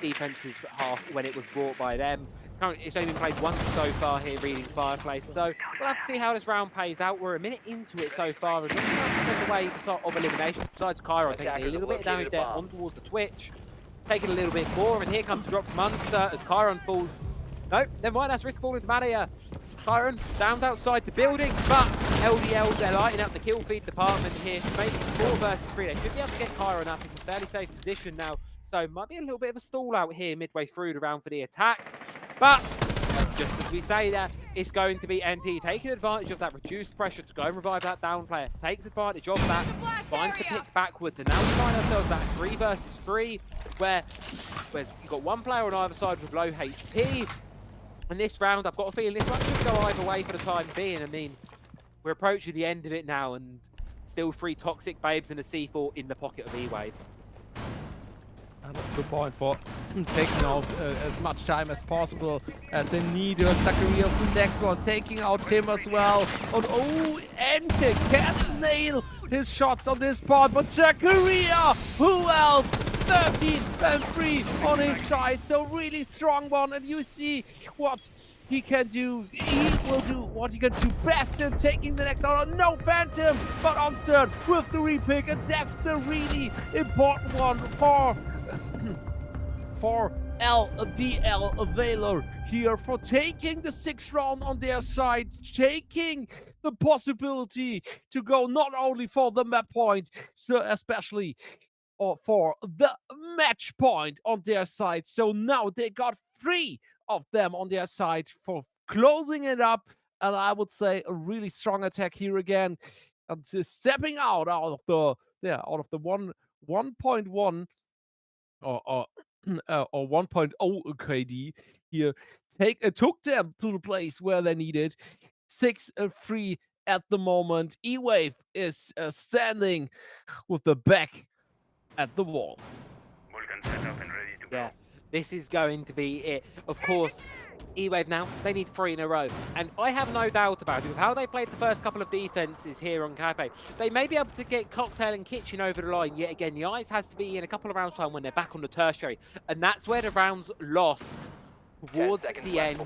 defensive half when it was brought by them. It's only been played once so far here, reading Fireplace. So we'll have to see how this round plays out. We're a minute into it so far, and not much on the way of elimination. Besides Cairo taking a little bit of damage there on towards the Twitch, taking a little bit more, and here comes the drop from Unser as Chiron falls. Nope, never mind, that's risk falling to Maria. Chiron downed outside the building, but LDL, they're lighting up the kill feed department here, making 4 versus 3. They should be able to get Chiron up. He's in a fairly safe position now, so might be a little bit of a stall out here midway through the round for the attack. But just as we say that, it's going to be NT taking advantage of that reduced pressure to go and revive that down player. Takes advantage of that, finds the pick backwards, and now we find ourselves at 3 versus 3, where you've got one player on either side with low HP. And this round, I've got a feeling this one could go either way for the time being. I mean, we're approaching the end of it now, and still 3 toxic babes and a C4 in the pocket of E-Wave. And that's the point for taking out as much time as possible as they need. Zakaria for the next one, taking out him as well. And oh, Ente can't nail his shots on this part, but Zakaria, who else? 13 and 3 on his side, so really strong one. And you see what he can do. He will do what he can do best in taking the next out. No Phantom, but on third with the repick, and that's the really important one for LDL Valour here, for taking the 6th round on their side, taking the possibility to go not only for the map point, so especially or for the match point on their side. So now they got 3 of them on their side for closing it up. And I would say a really strong attack here again. And stepping out of the 1.1 or 1.0 KD here, took them to the place where they needed. 6-3 at the moment. E-Wave is standing with the back at the wall. Yeah, this is going to be it. Of course, E-Wave now, they need 3 in a row. And I have no doubt about it. With how they played the first couple of defenses here on Cafe, they may be able to get Cocktail and Kitchen over the line yet again. The eyes has to be in a couple of rounds time when they're back on the tertiary. And that's where the rounds lost towards the end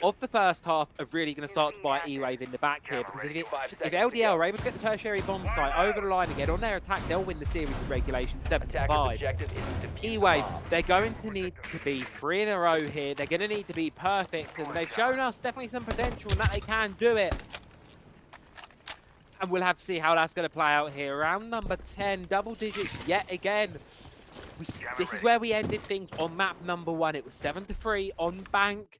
of the first half are really going to start to bite E-Wave in the back here, because if LDL are able to get the tertiary bomb site over the line and get on their attack, they'll win the series in regulation 7-5. E-Wave, they're going to need to be 3 in a row here. They're going to need to be perfect, and they've shown us definitely some potential and that they can do it. And we'll have to see how that's going to play out here. Round number 10, double digits yet again. This is where we ended things on map number 1. It was 7-3 on Bank.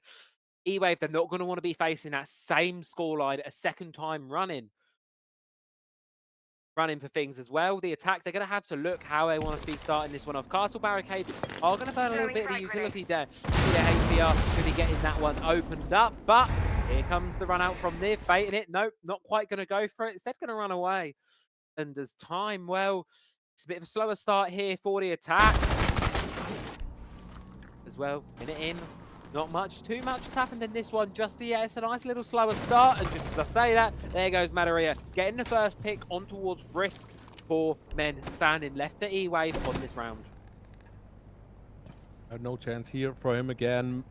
E-Wave, they're not going to want to be facing that same scoreline a second time running for things as well. The attack, they're going to have to look how they want to be starting this one off. Castle Barricades are going to burn a little bit of the utility there. HCR should be getting that one opened up, but here comes the run out from Niv, baiting it. Nope, not quite going to go for it. Instead going to run away. And as time, well, it's a bit of a slower start here for the attack. As well, minute in. Not much, too much has happened in this one just yet. It's a nice little slower start, and just as I say that, there goes Madureira getting the first pick on towards Risk. 4 men standing left to EWAVE on this round. No chance here for him again.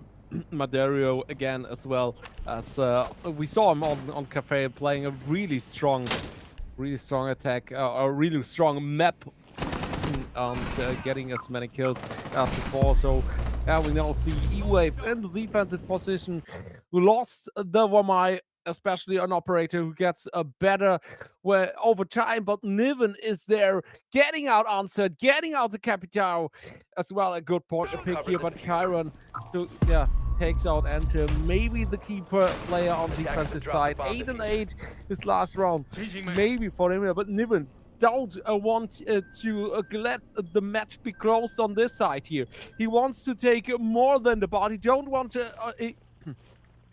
Madario again as well, as we saw him on Cafe playing a really strong attack, a really strong map, and getting as many kills as before. So yeah, we now see EWAVE in the defensive position, who lost the Wamai, especially an operator who gets a better over time, but Niven is there, getting out answered, getting out the Capital as well. A good point to pick here, but Chiron, takes out Enter, maybe the key player on the defensive side. 8 and 8 his last round, maybe for him, but Niven don't want to let the match be closed on this side here. He wants to take more than the body. Don't want to.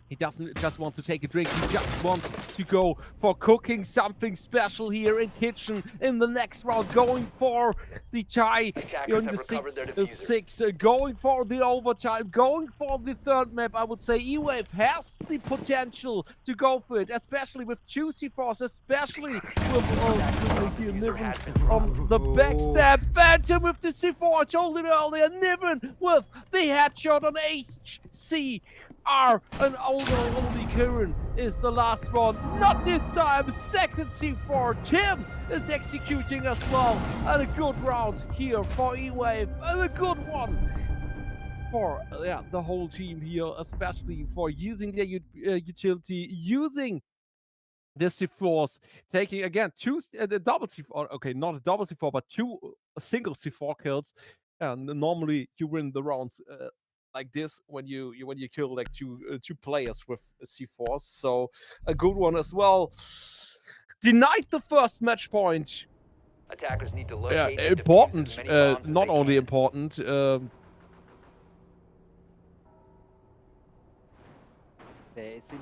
He doesn't just want to take a drink. He just wants to go for cooking something special here in kitchen in the next round. Going for the tie in the 6-6. Going for the overtime. Going for the third map. I would say EWAVE has the potential to go for it, especially with 2 C4s, especially with Niven on the backstab. Phantom with the C4. I told it earlier. Niven with the headshot on HC. And only Kieran is the last one. Not this time. Second C4. Tim is executing as well. And a good round here for EWAVE. And a good one for the whole team here, especially for using their utility, using the C4s, taking again the double C4. Okay, not a double C4, but 2 single C4 kills. And normally you win the rounds like this when you kill like two players with C4s. So a good one as well. Denied the first match point. Attackers need to locate and important. defuse as many bombs as Not they only can. important. It's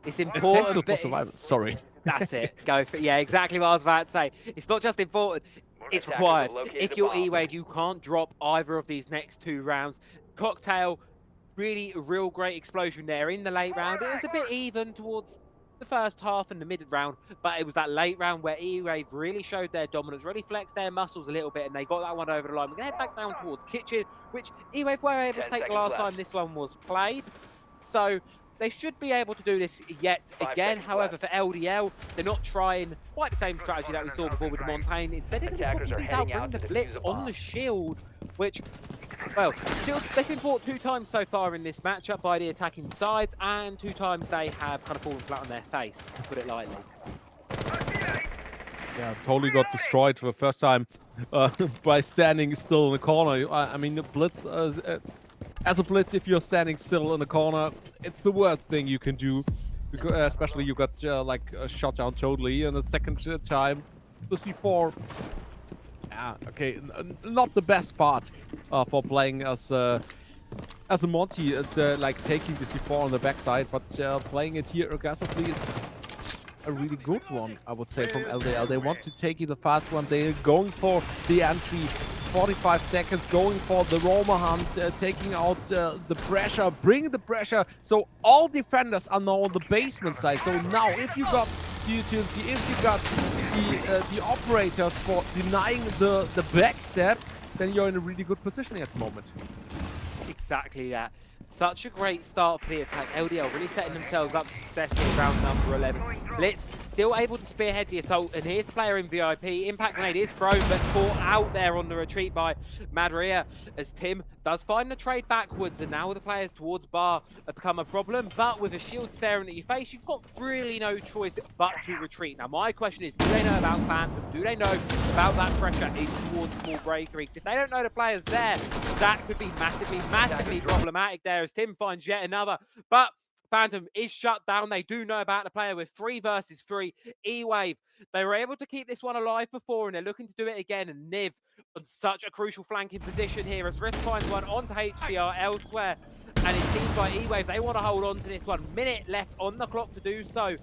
Essential important, for but survival. Sorry. that's it. Go for exactly what I was about to say. It's not just important, it's Attackers required. have located If a you're bomb. EWAVE, you can't drop either of these next 2 rounds. Cocktail, really a real great explosion there in the late round. It was a bit even towards the first half and the mid round, but it was that late round where EWAVE really showed their dominance, really flexed their muscles a little bit, and they got that one over the line. We're going to head back down towards Kitchen, which EWAVE were able to 10 take the seconds last left. time this one was played. So they should be able to do this yet 5 again. seconds However, left. for LDL, they're not trying quite the same strategy that we saw before with the Montaigne. Instead, they're going to Attackers swap are things out, heading bring out the to blitz defuse a on bomb. the shield, which, well, shields, they've been fought 2 times so far in this matchup by the attacking sides, and 2 times they have kind of fallen flat on their face, to put it lightly. Yeah, totally got destroyed for the first time by standing still in the corner. I mean, the blitz, as a blitz, if you're standing still in the corner, it's the worst thing you can do. Because, especially you got shot down totally. And the second time, the C4. Yeah, okay, not the best part for playing as a Monty, like taking the C4 on the backside, but playing it here aggressively is a really good one, I would say, from LDL. They want to take it the fast one. They're going for the entry. 45 seconds, going for the Roma hunt, taking out the pressure, bringing the pressure. So all defenders are now on the basement side. So now, if you got the utility, if you got the operators for denying the backstab, then you're in a really good position at the moment. Exactly that. Such a great start for the attack. LDL really setting themselves up for success in round number 11. Blitz still able to spearhead the assault, and here's the player in VIP. Impact grenade is thrown, but caught out there on the retreat by Madureira, as Tim does find the trade backwards, and now the players towards Bar have become a problem. But with a shield staring at your face, you've got really no choice but to retreat. Now, my question is, do they know about Phantom? Do they know about that pressure in towards small breakery? If they don't know the players there, that could be massively problematic there, as Tim finds yet another. But Phantom is shut down. They do know about the player with 3 versus 3. EWAVE, they were able to keep this one alive before, and they're looking to do it again. And Niv on such a crucial flanking position here as Risk finds one onto HCR elsewhere. And it seems like EWAVE, they want to hold on to this one. Minute left on the clock to do so.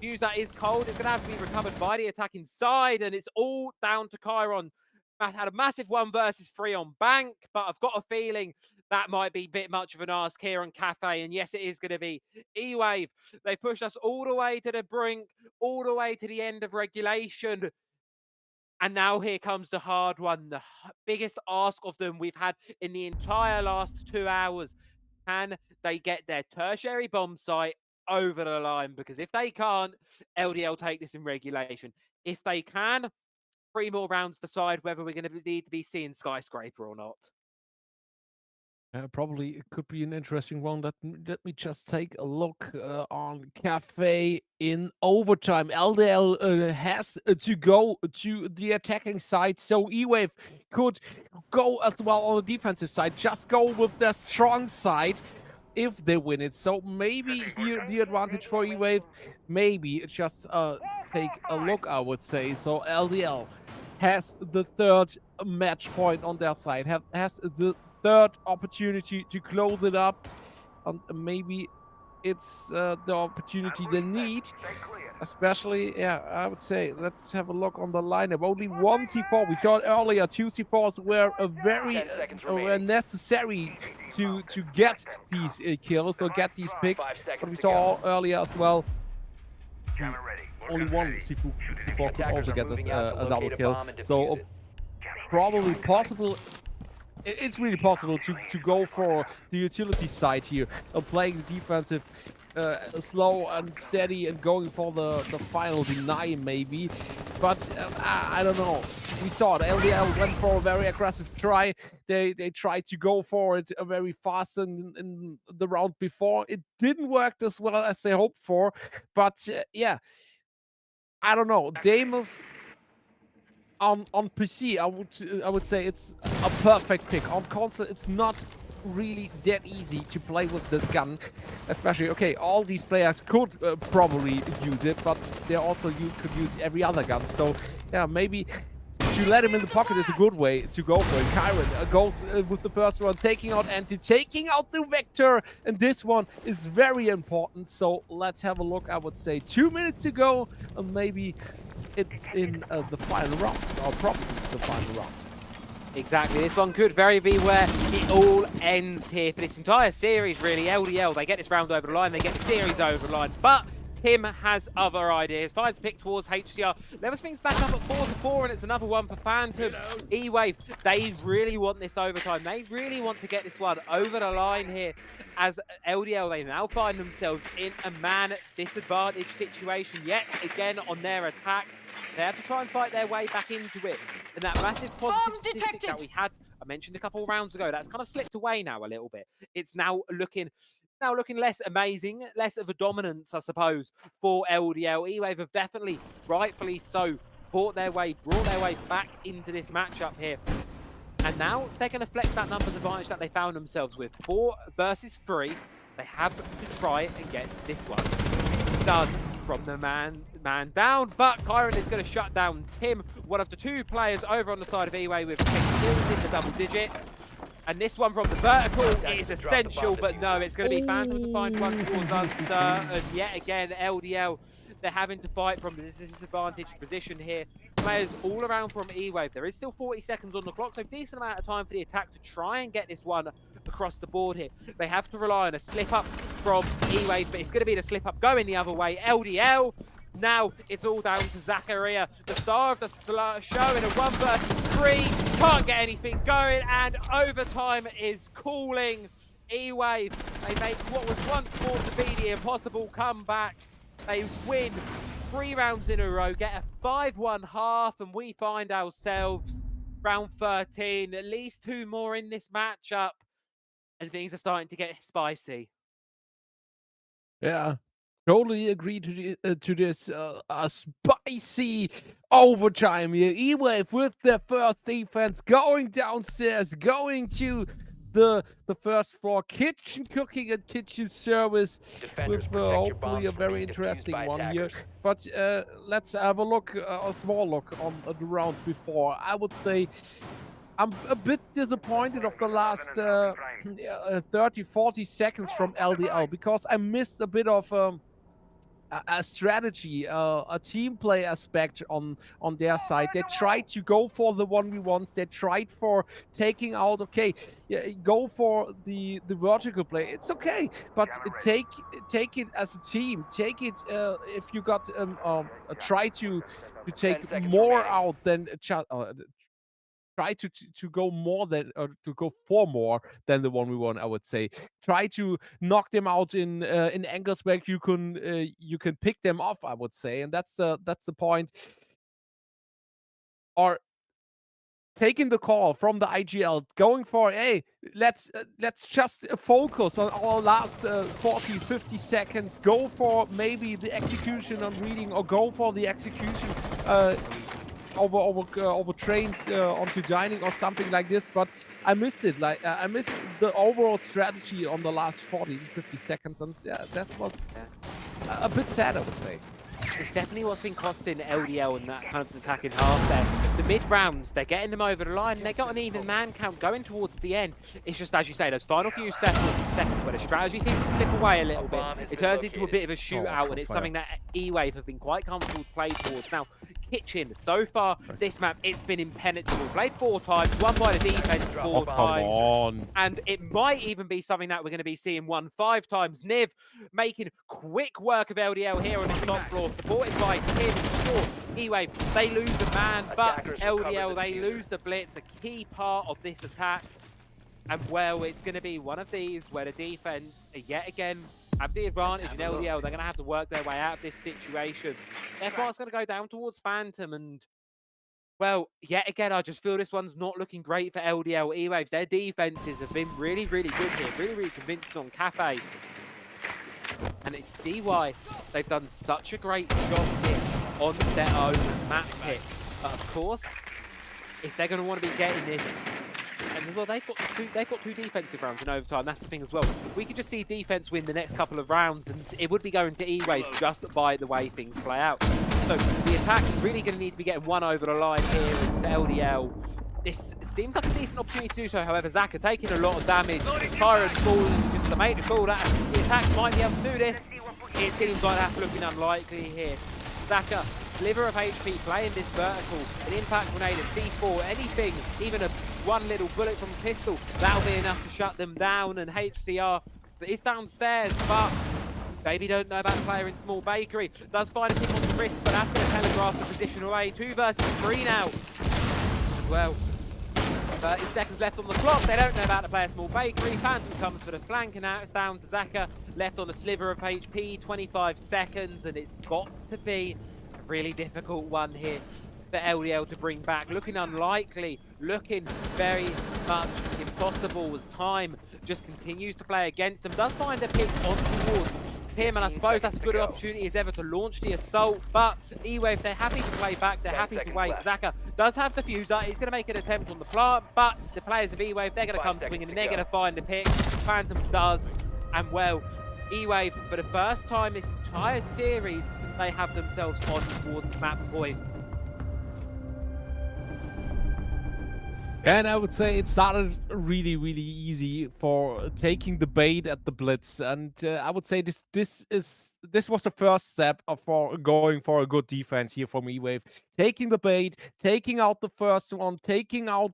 User is cold. It's going to have to be recovered by the attacking side, and it's all down to Chiron. Had a massive 1 versus 3 on Bank, but I've got a feeling that might be a bit much of an ask here on Cafe. And yes, it is going to be EWAVE. They pushed us all the way to the brink, all the way to the end of regulation. And now here comes the hard one, the biggest ask of them we've had in the entire last 2 hours. Can they get their tertiary bomb site over the line? Because if they can't, LDL take this in regulation. If they can, 3 more rounds decide whether we're going to need to be seeing Skyscraper or not. Probably it could be an interesting one. Let me just take a look on Cafe in overtime. LDL has to go to the attacking side, so EWAVE could go as well on the defensive side. Just go with their strong side if they win it. So maybe here the advantage for EWAVE. Maybe just take a look, I would say. So LDL has the third match point on their side, has the third opportunity to close it up, and maybe it's the opportunity they need. Especially, yeah, I would say, let's have a look on the lineup. Only one C4. We saw it earlier. 2 C4s were very 10 seconds were remaining. necessary to get these kills or get these picks. 5 seconds But we to saw go. earlier as well. Only one C4 could Attackers also are get us moving out to a double locate a kill. bomb and defuse So it. probably possible. It's really possible to go for the utility side here, playing defensive slow and steady and going for the final deny maybe. But I don't know. We saw it. LDL went for a very aggressive try. They tried to go for it very fast in the round before. It didn't work as well as they hoped for. But yeah, I don't know. Deimos on PC, I would say it's a perfect pick. On console, it's not really that easy to play with this gun, especially. Okay, all these players could probably use it, but they also could use every other gun. So yeah, maybe to let him in the pocket is a good way to go for it. Kyron goes with the first one, taking out Anti, taking out the Vector, and this one is very important. So let's have a look. I would say 2 minutes to go, and maybe it in the final round, or probably the final round. Exactly, this one could very be where it all ends here for this entire series, really. LDL, they get this round over the line, they get the series over the line, but Tim has other ideas. Finds a pick towards HCR. Level swings back up at 4-4, and it's another one for Phantom. EWAVE, they really want this overtime. They really want to get this one over the line here. As LDL, they now find themselves in a man disadvantage situation yet again on their attack. They have to try and fight their way back into it. And that massive positive statistic that we had, I mentioned a couple of rounds ago, that's kind of slipped away now a little bit. It's now looking less amazing, less of a dominance, I suppose, for LDL. EWAVE have definitely, rightfully so, brought their way back into this matchup here. And now they're going to flex that numbers advantage that they found themselves with. 4 versus 3. They have to try and get this one done from the man down. But Kyron is going to shut down Tim, one of the 2 players over on the side of EWAVE with 10 kills in the double digits. And this one from the vertical is essential, but no, it's going to be Phantom to find one towards uncertain. Yet again, LDL, they're having to fight from this disadvantaged position here. Players all around from EWAVE. There is still 40 seconds on the clock, so decent amount of time for the attack to try and get this one across the board here. They have to rely on a slip-up from EWAVE, but it's going to be the slip-up going the other way. LDL, now it's all down to Zachariah, the star of the show in a 1 versus 3. Can't get anything going, and overtime is calling. EWAVE, they make what was once thought to be the impossible comeback. They win 3 rounds in a row, get a 5-1 half, and we find ourselves round 13. At least 2 more in this matchup, and things are starting to get spicy. Yeah, totally agree to this spicy overtime here. EWAVE with their first defense, going downstairs, going to the first floor, kitchen cooking and kitchen service, Defenders, with protect your hopefully bombs a from very being defused interesting by one here. attackers. But let's have a look, a small look on the round before. I would say I'm a bit disappointed of the last 30, 40 seconds from LDL, because I missed a bit of a strategy, a team play aspect on their side. They tried to go for the 1v1s. They tried for taking out. Okay, yeah, go for the vertical play. It's okay, but take it as a team. Take it if you got try to 10 take seconds more remaining. out than try to go more than or to go for more than the 1v1. I would say try to knock them out in angles where you can pick them off. I would say, and that's the point. Or taking the call from the IGL, going for, hey, let's just focus on our last 40, 50 seconds. Go for maybe the execution on reading, or go for the execution over trains onto dining or something like this. But I missed it. Like I missed the overall strategy on the last 40 to 50 seconds, and yeah, that was a bit sad, I would say. It's definitely what's been costing LDL and that kind of attacking half there. The mid rounds, they're getting them over the line. They got an even man count going towards the end. It's just, as you say, those final few seconds where the strategy seems to slip away a little bit. It turns into a bit of a shootout, and it's something that EWAVE have been quite comfortable to play towards. Now, Kitchen, so far, this map, it's been impenetrable. Played 4 times, won by the defense 4 times. And it might even be something that we're going to be seeing won 5 times. Niv making quick work of LDL here on the top floor, supported by Kim. Sure, EWAVE, they lose a man, but LDL, they lose the blitz, a key part of this attack. And, well, it's going to be one of these where the defense, yet again, have the advantage in LDL. They're going to have to work their way out of this situation. F-Mar's going to go down towards Phantom, and, well, yet again, I just feel this one's not looking great for LDL. EWAVEs, their defenses have been really, really good here. Really, really convincing on Cafe. And it's see why they've done such a great job here on their own map pick. But of course, if they're going to want to be getting this, and well, they've got two defensive rounds in overtime. That's the thing as well. We could just see defense win the next couple of rounds, and it would be going to EWAVE just by the way things play out. So the attack is really going to need to be getting one over the line here with LDL. This seems like a decent opportunity to do so. However, Zaka taking a lot of damage. Tyron falling, just to make the call that the attack might be able to do this. It seems like that's looking unlikely here. Zaka, sliver of HP, playing this vertical. An impact grenade, a C4, anything, even one little bullet from a pistol, that'll be enough to shut them down. And HCR is downstairs, but maybe don't know about the player in small bakery. Does find a kick on the wrist, but that's going to telegraph the position away. 2 versus 3 now. Well, 30 seconds left on the clock. They don't know about the player small bakery. Phantom comes for the flank, and now it's down to Zaka. Left on a sliver of HP, 25 seconds, and it's got to be a really difficult one here for LDL to bring back. Looking unlikely, looking very much impossible as time just continues to play against them. Does find a pick on towards him, and I suppose that's a good opportunity as ever to launch the assault, but EWAVE, they're happy to play back, they're happy to wait. Zaka does have the fuser, he's going to make an attempt on the plant, but the players of EWAVE, they're going to come swinging, and they're going to find the pick. Phantom does, and well, EWAVE, for the first time this entire series, they have themselves on towards map point. And I would say it started really, really easy for taking the bait at the blitz, and I would say this was the first step for going for a good defense here from EWAVE. Taking the bait, taking out the first one, taking out,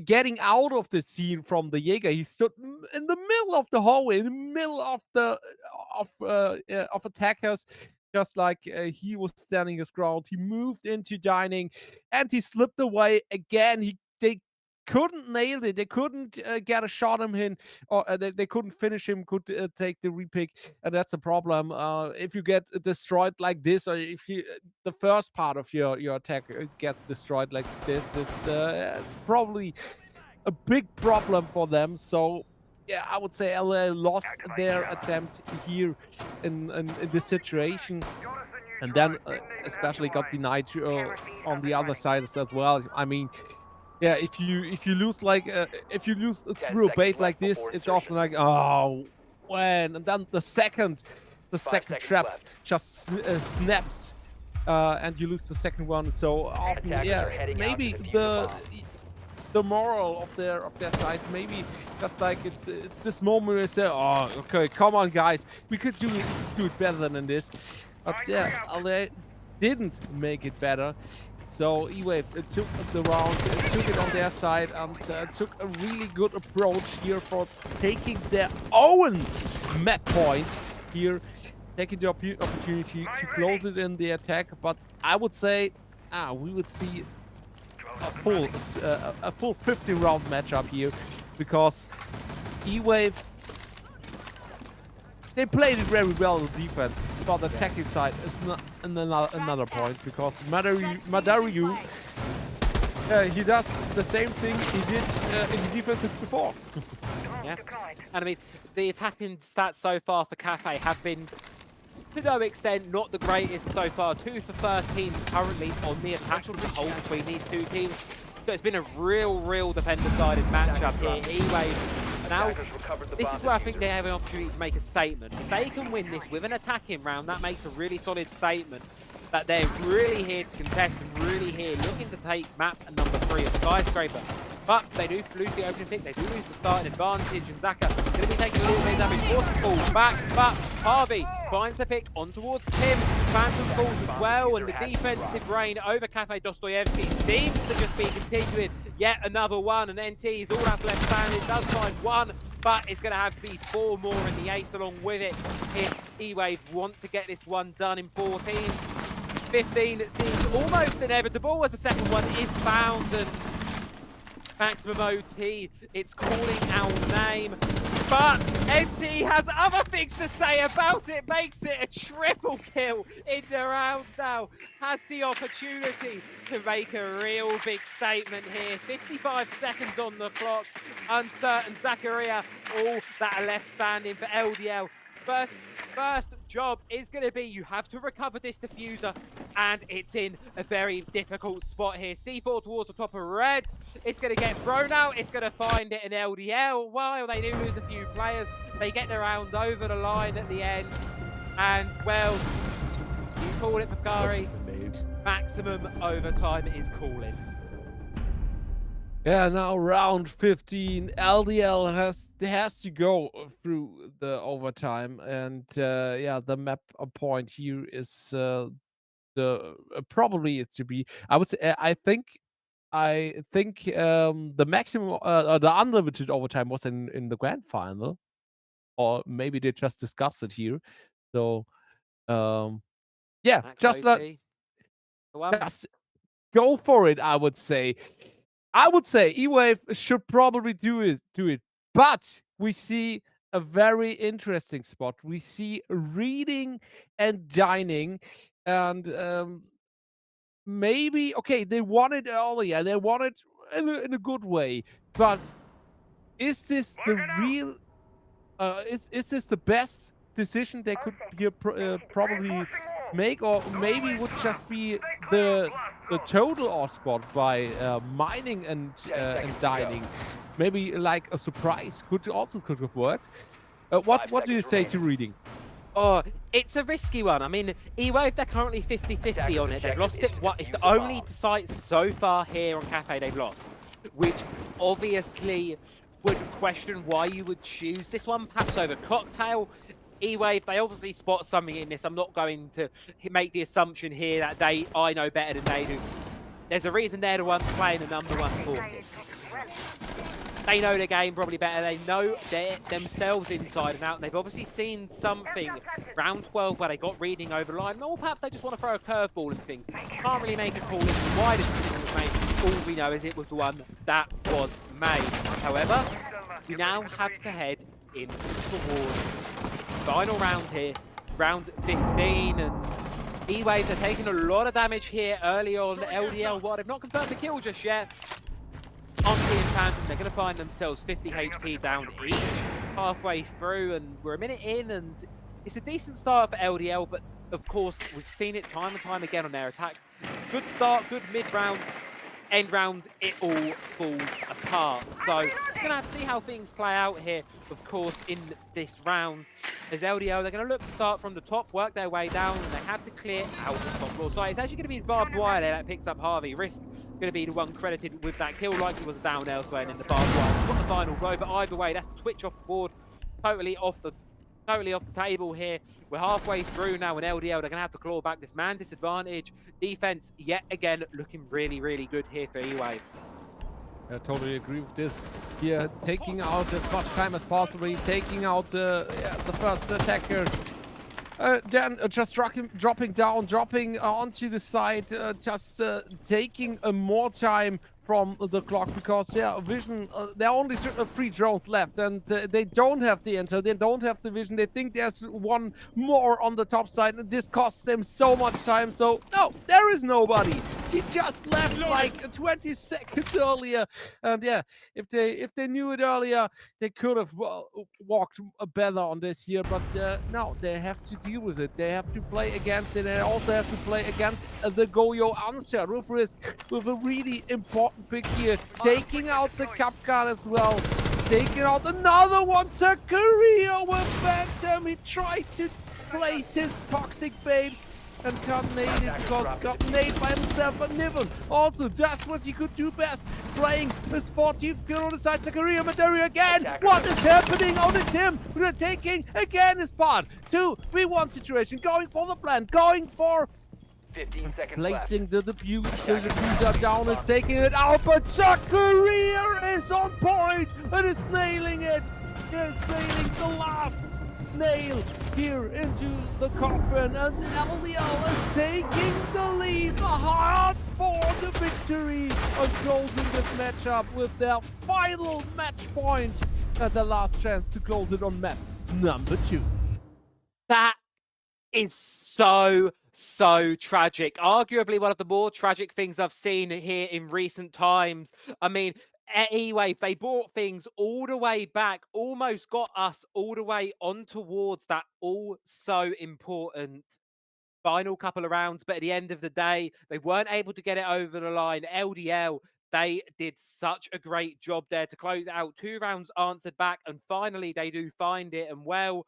getting out of the scene from the Jaeger. He stood in the middle of the hallway, in the middle of the of attackers. Just like he was standing his ground, he moved into dining, and he slipped away again. They couldn't nail it. They couldn't get a shot on him, or they couldn't finish him. Could take the repick, and that's a problem. If you get destroyed like this, or if the first part of your attack gets destroyed like this, it's probably a big problem for them. So yeah, I would say LA lost their attempt here in this situation, and then especially got denied on the other side as well. I mean, yeah, if you lose like if you lose through a bait like this, it's often like, oh, when, and then the second trap just snaps, and you lose the second one. So often, yeah, maybe the the moral of their side. Maybe just like it's this moment where they say, oh, okay, come on, guys, we could do it better than this. But yeah, LDL didn't make it better. So EWAVE took the round, took it on their side, and took a really good approach here for taking their own map point here, taking the opportunity to close it in the attack. But I would say, we would see a full 50-round matchup here, because EWAVE, they played it very well on defense, but the attacking side is not another point, because Madariu, he does the same thing he did in the defenses before. Yeah, and I mean, the attacking stats so far for Cafe have been, to no extent, not the greatest so far. 2 for 13 currently on the attacks as a whole between these two teams. So it's been a real defender-sided matchup here. EWAVE. Now, this is where I think they have an opportunity to make a statement. If they can win this with an attacking round, that makes a really solid statement that they're really here to contest and really here looking to take map number 3 of Skyscraper. But they do lose the opening pick, they do lose the starting advantage, and Zaka going to be taking a little bit of damage. Forced to fall back, but Harvey finds the pick on towards Tim. Phantom falls as well, and the defensive reign over Cafe Dostoyevsky seems to just be continuing. Yet another one, and NT is all that's left standing. Does find one, but it's going to have to be 4 more in the ace along with it if EWAVE want to get this one done in 14. 15, it seems almost inevitable as the second one is found, and Maximum OT, it's calling our name, but NT has other things to say about it, makes it a triple kill in the round now, has the opportunity to make a real big statement here. 55 seconds on the clock, Uncertain Zakaria, all that are left standing for LDL. First job is going to be, you have to recover this diffuser, and it's in a very difficult spot here. C4 towards the top of red. It's going to get thrown out. It's going to find it in LDL. While they do lose a few players, they get the round over the line at the end. And, well, you call it, Bakari. Maximum overtime is calling. Yeah, now round 15, LDL has to go through the overtime, and yeah, the map point here is the probably is to be. I would say I think the maximum the unlimited overtime was in the grand final, or maybe they just discussed it here. So yeah, Max just OT. go for it. I would say EWAVE should probably do it, but we see a very interesting spot. We see reading and dining, and maybe okay, they won it earlier, they won it in a good way, but is this the real? Is this the best decision they could probably make, or maybe would just be the total off spot by mining and dining? Maybe like a surprise could have worked. What do you say to reading? Oh, it's a risky one. I mean, EWAVE, they're currently 50-50 on it. They've lost it. It's the only site so far here on Cafe they've lost, which obviously would question why you would choose this one, perhaps over Cocktail. EWAVE, they obviously spot something in this. I'm not going to make the assumption here that I know better than they do. There's a reason they're the ones playing the number 1 sport kit. They know the game probably better. They know themselves inside and out. And they've obviously seen something round 12 where they got reading over the line. Or perhaps they just want to throw a curveball and things. Can't really make a call as to why this decision was made. All we know is it was the one that was made. However, we now have to head in towards this final round here, round 15, and EWAVE, they're taking a lot of damage here early on. LDL, while they've not confirmed the kill just yet, Onti and Phantom, they're going to find themselves 50 HP down each halfway through, and we're a minute in, and it's a decent start for LDL, but of course, we've seen it time and time again on their attacks. Good start, good mid-round, end round, it all falls apart. So we're going to have to see how things play out here, of course, in this round. As LDL, they're going to look to start from the top, work their way down, and they have to clear out the top floor. So it's actually going to be barbed wire there that picks up Harvey. Risk going to be the one credited with that kill, like he was down elsewhere and in the barbed wire. He's got the final blow, but either way, that's the Twitch off the board, totally off the table here. We're halfway through now, and LDL, they're going to have to claw back this man disadvantage. Defense, yet again, looking really, really good here for EWAVE. I totally agree with this. Here, taking out as much time as possible, taking out the first attacker. Then just dropping down, dropping onto the side, just taking more time from the clock, because vision, there are only 3 drones left, and they don't have the answer, they don't have the vision, they think there's one more on the top side, and this costs them so much time. So no, there is nobody. He just left like 20 seconds earlier, and yeah, if they knew it earlier, they could have walked better on this here, but no, they have to deal with it. They have to play against it, and they also have to play against the Goyo answer with risk, with a really important pick here, taking out the Cup card as well, taking out another one. Zakaria with Phantom. He tried to place his toxic babes and got naded, because got naded by himself. But Niven also, that's what he could do best, playing his 14th kill on the side. Zakaria Madari again. What is happening? Oh, it's him. We're taking again his part. 2v1 situation, going for the plan, going for 15 seconds placing the defuse. The defuser down, is taking it out, but Zakaria is on point and is nailing it. He's nailing the last nail here into the coffin, and LDL is taking the lead. The hard for the victory on closing this matchup with their final match point and the last chance to close it on map number 2. That is so tragic. Arguably one of the more tragic things I've seen here in recent times. I mean, anyway, they brought things all the way back, almost got us all the way on towards that all so important final couple of rounds, but at the end of the day, they weren't able to get it over the line. LDL, they did such a great job there to close out. 2 rounds answered back, and finally they do find it, and well,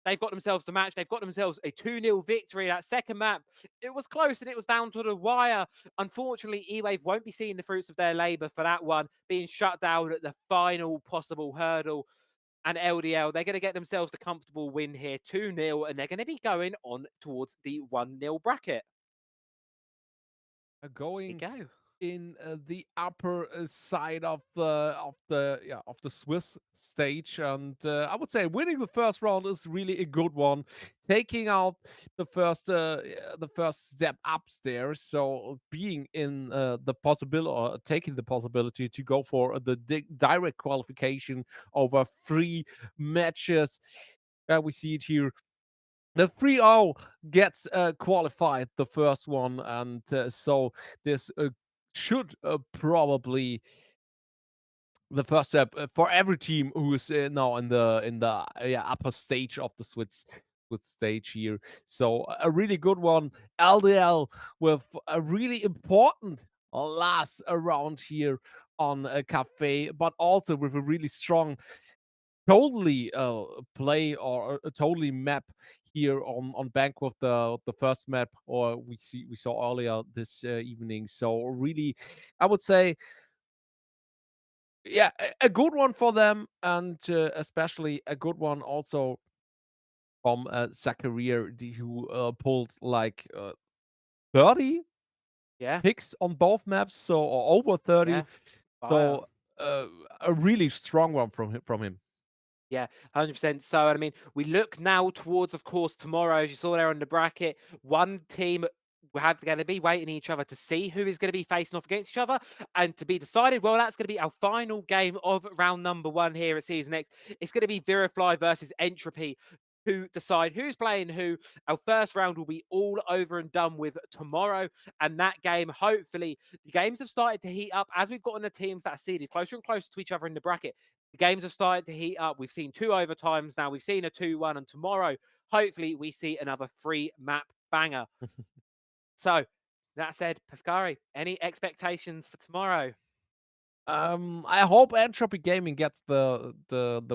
they've got themselves the match. They've got themselves a 2-0 victory. That second map, it was close and it was down to the wire. Unfortunately, EWAVE won't be seeing the fruits of their labor for that one, being shut down at the final possible hurdle. And LDL, they're going to get themselves the comfortable win here, 2-0, and they're going to be going on towards the 1-0 bracket. There you Going go. in the upper side of the Swiss stage, and I would say winning the first round is really a good one. Taking out the first step upstairs, so being in the possibility, or taking the possibility to go for the direct qualification over 3 matches. We see it here. The 3-0 gets qualified, the first one, and so this should probably the first step for every team who is now in the upper stage of the Swiss stage here. So a really good one. LDL with a really important last round here on Cafe, but also with a really strong totally play, or totally map here on bank with the first map, or we saw earlier this evening. So really, I would say, yeah, a good one for them, and especially a good one also from Zakaria, who pulled like 30 Yeah, picks on both maps, so, or over 30. yeah. Fire. So a really strong one from him. Yeah, 100%. So, I mean, we look now towards, of course, tomorrow, as you saw there on the bracket. One team will have going to be waiting each other to see who is going to be facing off against each other, and to be decided. Well, that's going to be our final game of round number 1 here at Season X. It's going to be Verifly versus Entropy to decide who's playing who. Our first round will be all over and done with tomorrow, and that game, hopefully, the games have started to heat up as we've gotten the teams that are seeded closer and closer to each other in the bracket. The games have started to heat up. We've seen 2 overtimes now. We've seen a 2-1, and tomorrow, hopefully, we see another 3-map banger. So, that said, Pafkari, any expectations for tomorrow? I hope Entropy Gaming gets the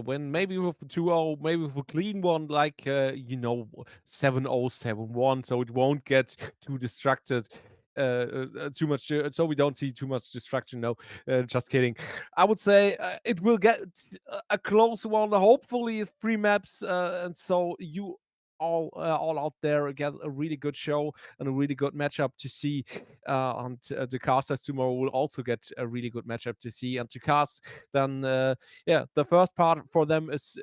win. Maybe with a 2-0, maybe with a clean one, like 7-0, 7-1, so it won't get too distracted. too much, so we don't see too much distraction. No, just kidding. I would say it will get a close one. Hopefully, 3 maps, and so you all out there get a really good show and a really good matchup to see. And the casters tomorrow will also get a really good matchup to see and to cast. Then, yeah, the first part for them is.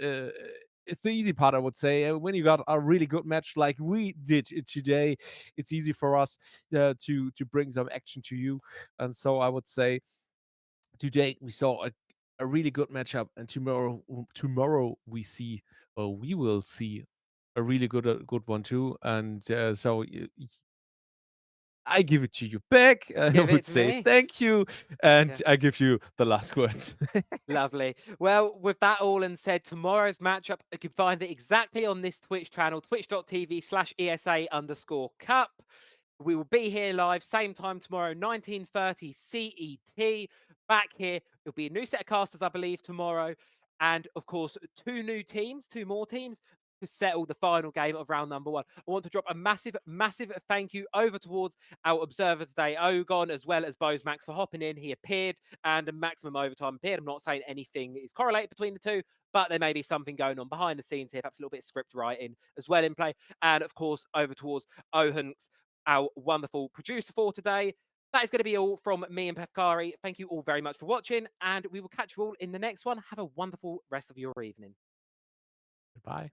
It's the easy part, I would say. When you got a really good match like we did today, it's easy for us to bring some action to you. And so I would say today we saw a really good matchup, and tomorrow we will see a really good one too. And so I give it to you back. I Give would it to say me. thank you, and Yeah. I give you the last words. Lovely. Well, with that all and said, tomorrow's matchup, you can find it exactly on this Twitch channel, twitch.tv/ESA_Cup. We will be here live, same time tomorrow, 19:30 CET. Back here. It'll be a new set of casters, I believe, tomorrow. And of course, two more teams to settle the final game of round number 1. I want to drop a massive, massive thank you over towards our observer today, Ogon, as well as Bozmax for hopping in. He appeared and a maximum overtime appeared. I'm not saying anything is correlated between the two, but there may be something going on behind the scenes here, perhaps a little bit of script writing as well in play. And of course, over towards Ohunks, our wonderful producer for today. That is going to be all from me and Pefkari. Thank you all very much for watching, and we will catch you all in the next one. Have a wonderful rest of your evening. Goodbye.